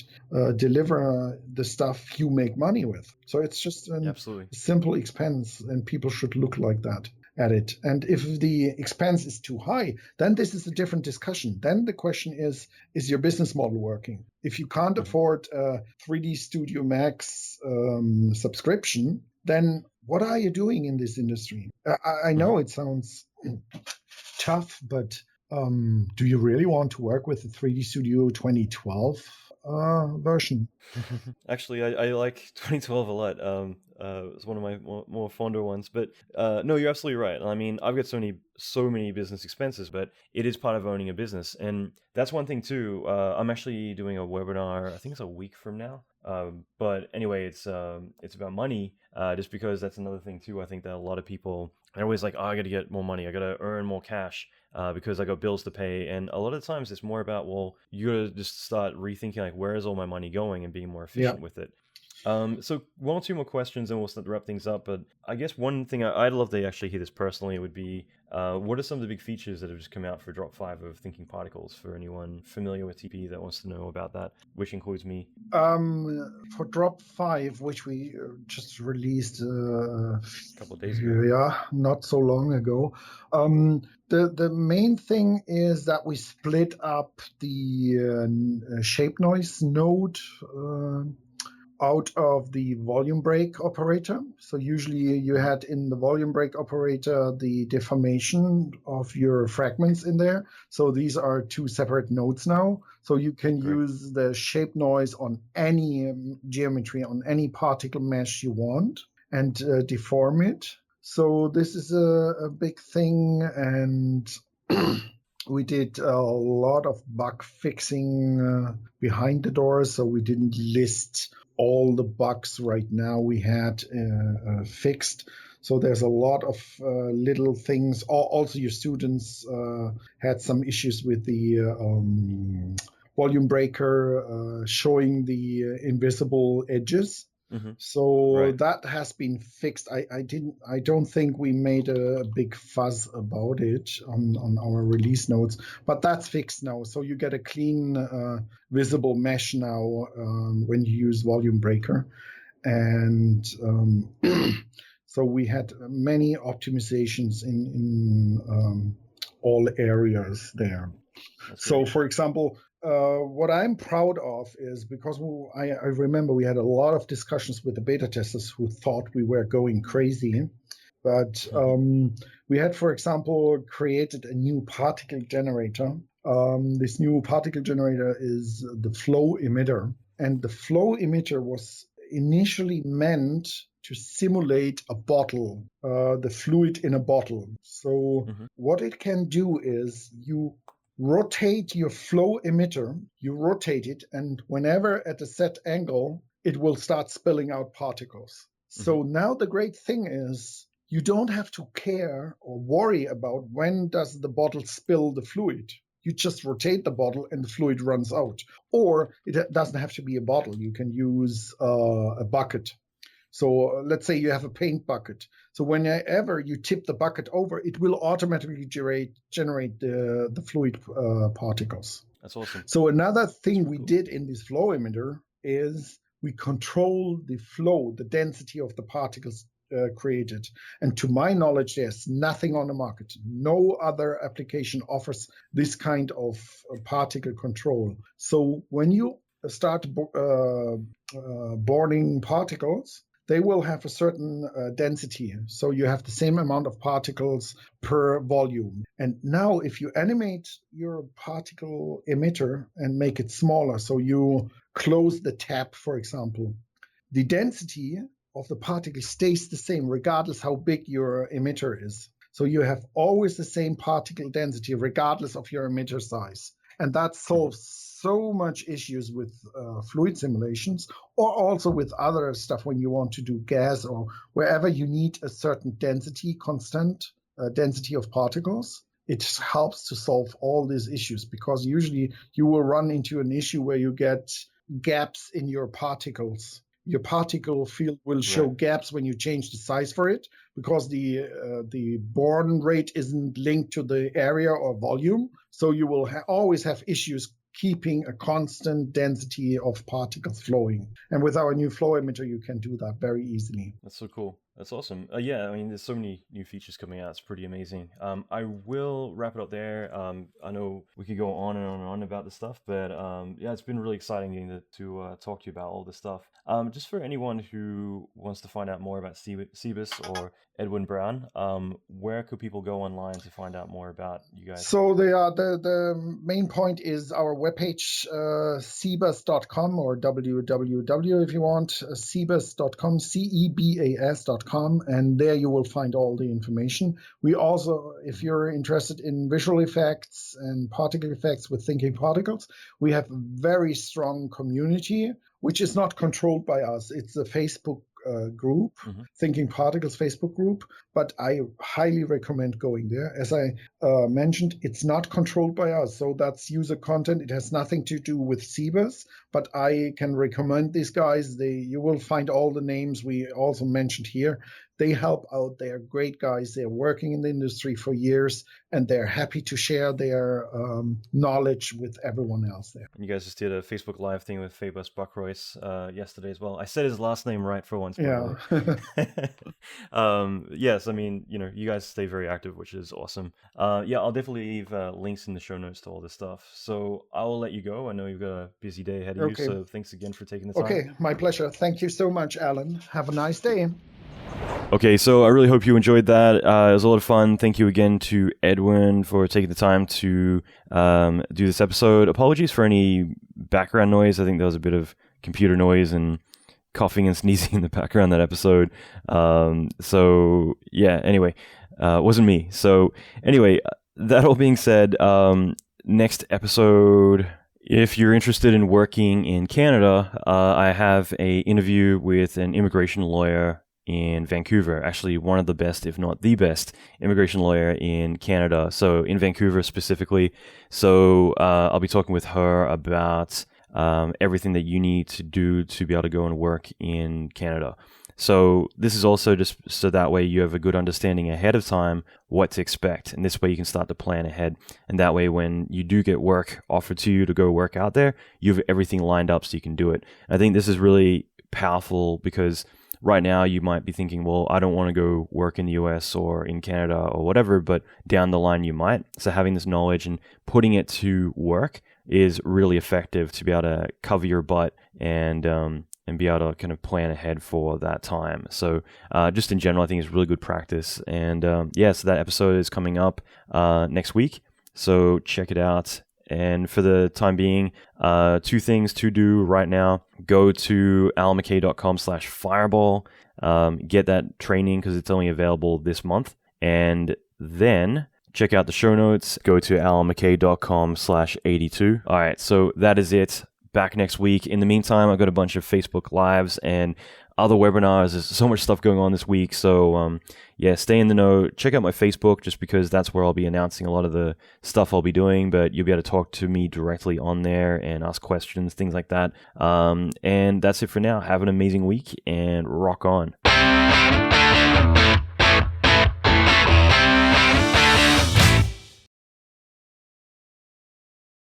deliver the stuff you make money with. So it's just a simple expense, and people should look like that at it. And if the expense is too high, then this is a different discussion. Then the question is your business model working? If you can't afford a 3D Studio Max subscription, then what are you doing in this industry? I know it sounds tough, but do you really want to work with the 3D Studio 2012 version? Actually, I like 2012 a lot. It's one of my more fonder ones. But no, you're absolutely right. I mean, I've got so many business expenses, but it is part of owning a business. And that's one thing too. I'm actually doing a webinar, I think it's a week from now. But anyway, it's about money, just because that's another thing too. I think that a lot of people are always like, oh, I got to get more money. I got to earn more cash because I got bills to pay. And a lot of times it's more about, well, you got to just start rethinking, like, where is all my money going, and being more efficient with it. So one or two more questions and we'll start to wrap things up. But I guess one thing I'd love to actually hear this personally would be, what are some of the big features that have just come out for Drop 5 of Thinking Particles, for anyone familiar with TP that wants to know about that, which includes me? For Drop 5, which we just released a couple of days ago. Yeah, not so long ago. The main thing is that we split up the shape noise node out of the volume break operator. So usually you had in the volume break operator the deformation of your fragments in there. So these are 2 separate nodes now. So you can use the shape noise on any geometry, on any particle mesh you want, and deform it. So this is a big thing, and we did a lot of bug fixing behind the doors, so we didn't list all the bugs right now we had fixed. So there's a lot of little things. Also, your students had some issues with the volume breaker showing the invisible edges. So that has been fixed. I don't think we made a big fuss about it on our release notes, but that's fixed now. So you get a clean visible mesh now when you use volume breaker. And so we had many optimizations in all areas there. So, for example, what I'm proud of is, because I remember we had a lot of discussions with the beta testers who thought we were going crazy. But we had, for example, created a new particle generator. This new particle generator is the flow emitter. And the flow emitter was initially meant to simulate a bottle, the fluid in a bottle. So what it can do is you rotate your flow emitter, you rotate it, and whenever at a set angle, it will start spilling out particles. So now the great thing is you don't have to care or worry about when does the bottle spill the fluid. You just rotate the bottle and the fluid runs out. Or it doesn't have to be a bottle. You can use a bucket. So let's say you have a paint bucket. So whenever you tip the bucket over, it will automatically generate the fluid particles. That's awesome. So another thing we did in this flow emitter is we control the flow, the density of the particles created. And to my knowledge, there's nothing on the market. No other application offers this kind of particle control. So when you start boarding particles, they will have a certain density. So you have the same amount of particles per volume. And now if you animate your particle emitter and make it smaller, so you close the tap, for example, the density of the particle stays the same regardless how big your emitter is. So you have always the same particle density regardless of your emitter size. And that solves so much issues with fluid simulations, or also with other stuff when you want to do gas or wherever you need a certain density, constant density of particles. It helps to solve all these issues, because usually you will run into an issue where you get gaps in your particles. Your particle field will show gaps when you change the size for it, because the Born rate isn't linked to the area or volume. So you will always have issues keeping a constant density of particles flowing. And with our new flow emitter, you can do that very easily. That's so cool. That's awesome. Yeah, I mean, there's so many new features coming out. It's pretty amazing. I will wrap it up there. I know we could go on and on and on about this stuff, but yeah, it's been really exciting getting to talk to you about all this stuff. Just for anyone who wants to find out more about Cebas or Edwin Braun, where could people go online to find out more about you guys? So the main point is our webpage, cebas.com, or www if you want, cebas.com, cebas.com. And there you will find all the information. We also, if you're interested in visual effects and particle effects with thinking particles, we have a very strong community, which is not controlled by us. It's a Facebook group, Thinking Particles Facebook group, but I highly recommend going there. As I mentioned, it's not controlled by us, so that's user content. It has nothing to do with Cebas, but I can recommend these guys. You will find all the names we also mentioned here. They help out. They are great guys. They're working in the industry for years, and they're happy to share their knowledge with everyone else there. And you guys just did a Facebook Live thing with Cebas Buckroyce yesterday as well. I said his last name right for once. Yeah. Yes, I mean, you guys stay very active, which is awesome. Yeah, I'll definitely leave links in the show notes to all this stuff. So I will let you go. I know you've got a busy day ahead of you, so thanks again for taking the time. Okay, my pleasure. Thank you so much, Alan. Have a nice day. Okay, so I really hope you enjoyed that. It was a lot of fun. Thank you again to Edwin for taking the time to do this episode. Apologies for any background noise. I think there was a bit of computer noise and coughing and sneezing in the background that episode. So yeah, anyway, it wasn't me. So anyway, that all being said, next episode, if you're interested in working in Canada, I have an interview with an immigration lawyer in Vancouver, actually one of the best, if not the best, immigration lawyer in Canada. So in Vancouver specifically. So I'll be talking with her about everything that you need to do to be able to go and work in Canada. So this is also just so that way you have a good understanding ahead of time what to expect. And this way you can start to plan ahead. And that way when you do get work offered to you to go work out there, you have everything lined up so you can do it. I think this is really powerful because right now you might be thinking, well, I don't want to go work in the US or in Canada or whatever, but down the line you might. So having this knowledge and putting it to work is really effective to be able to cover your butt and be able to kind of plan ahead for that time. So just in general, I think it's really good practice. And so that episode is coming up next week. So check it out. And for the time being, 2 things to do right now. Go to allanmckay.com/fireball. Get that training because it's only available this month. And then check out the show notes. Go to allanmckay.com/82. All right, so that is it. Back next week. In the meantime, I've got a bunch of Facebook Lives and other webinars. There's so much stuff going on this week. So yeah, stay in the know. Check out my Facebook just because that's where I'll be announcing a lot of the stuff I'll be doing, but you'll be able to talk to me directly on there and ask questions, things like that. And that's it for now. Have an amazing week and rock on.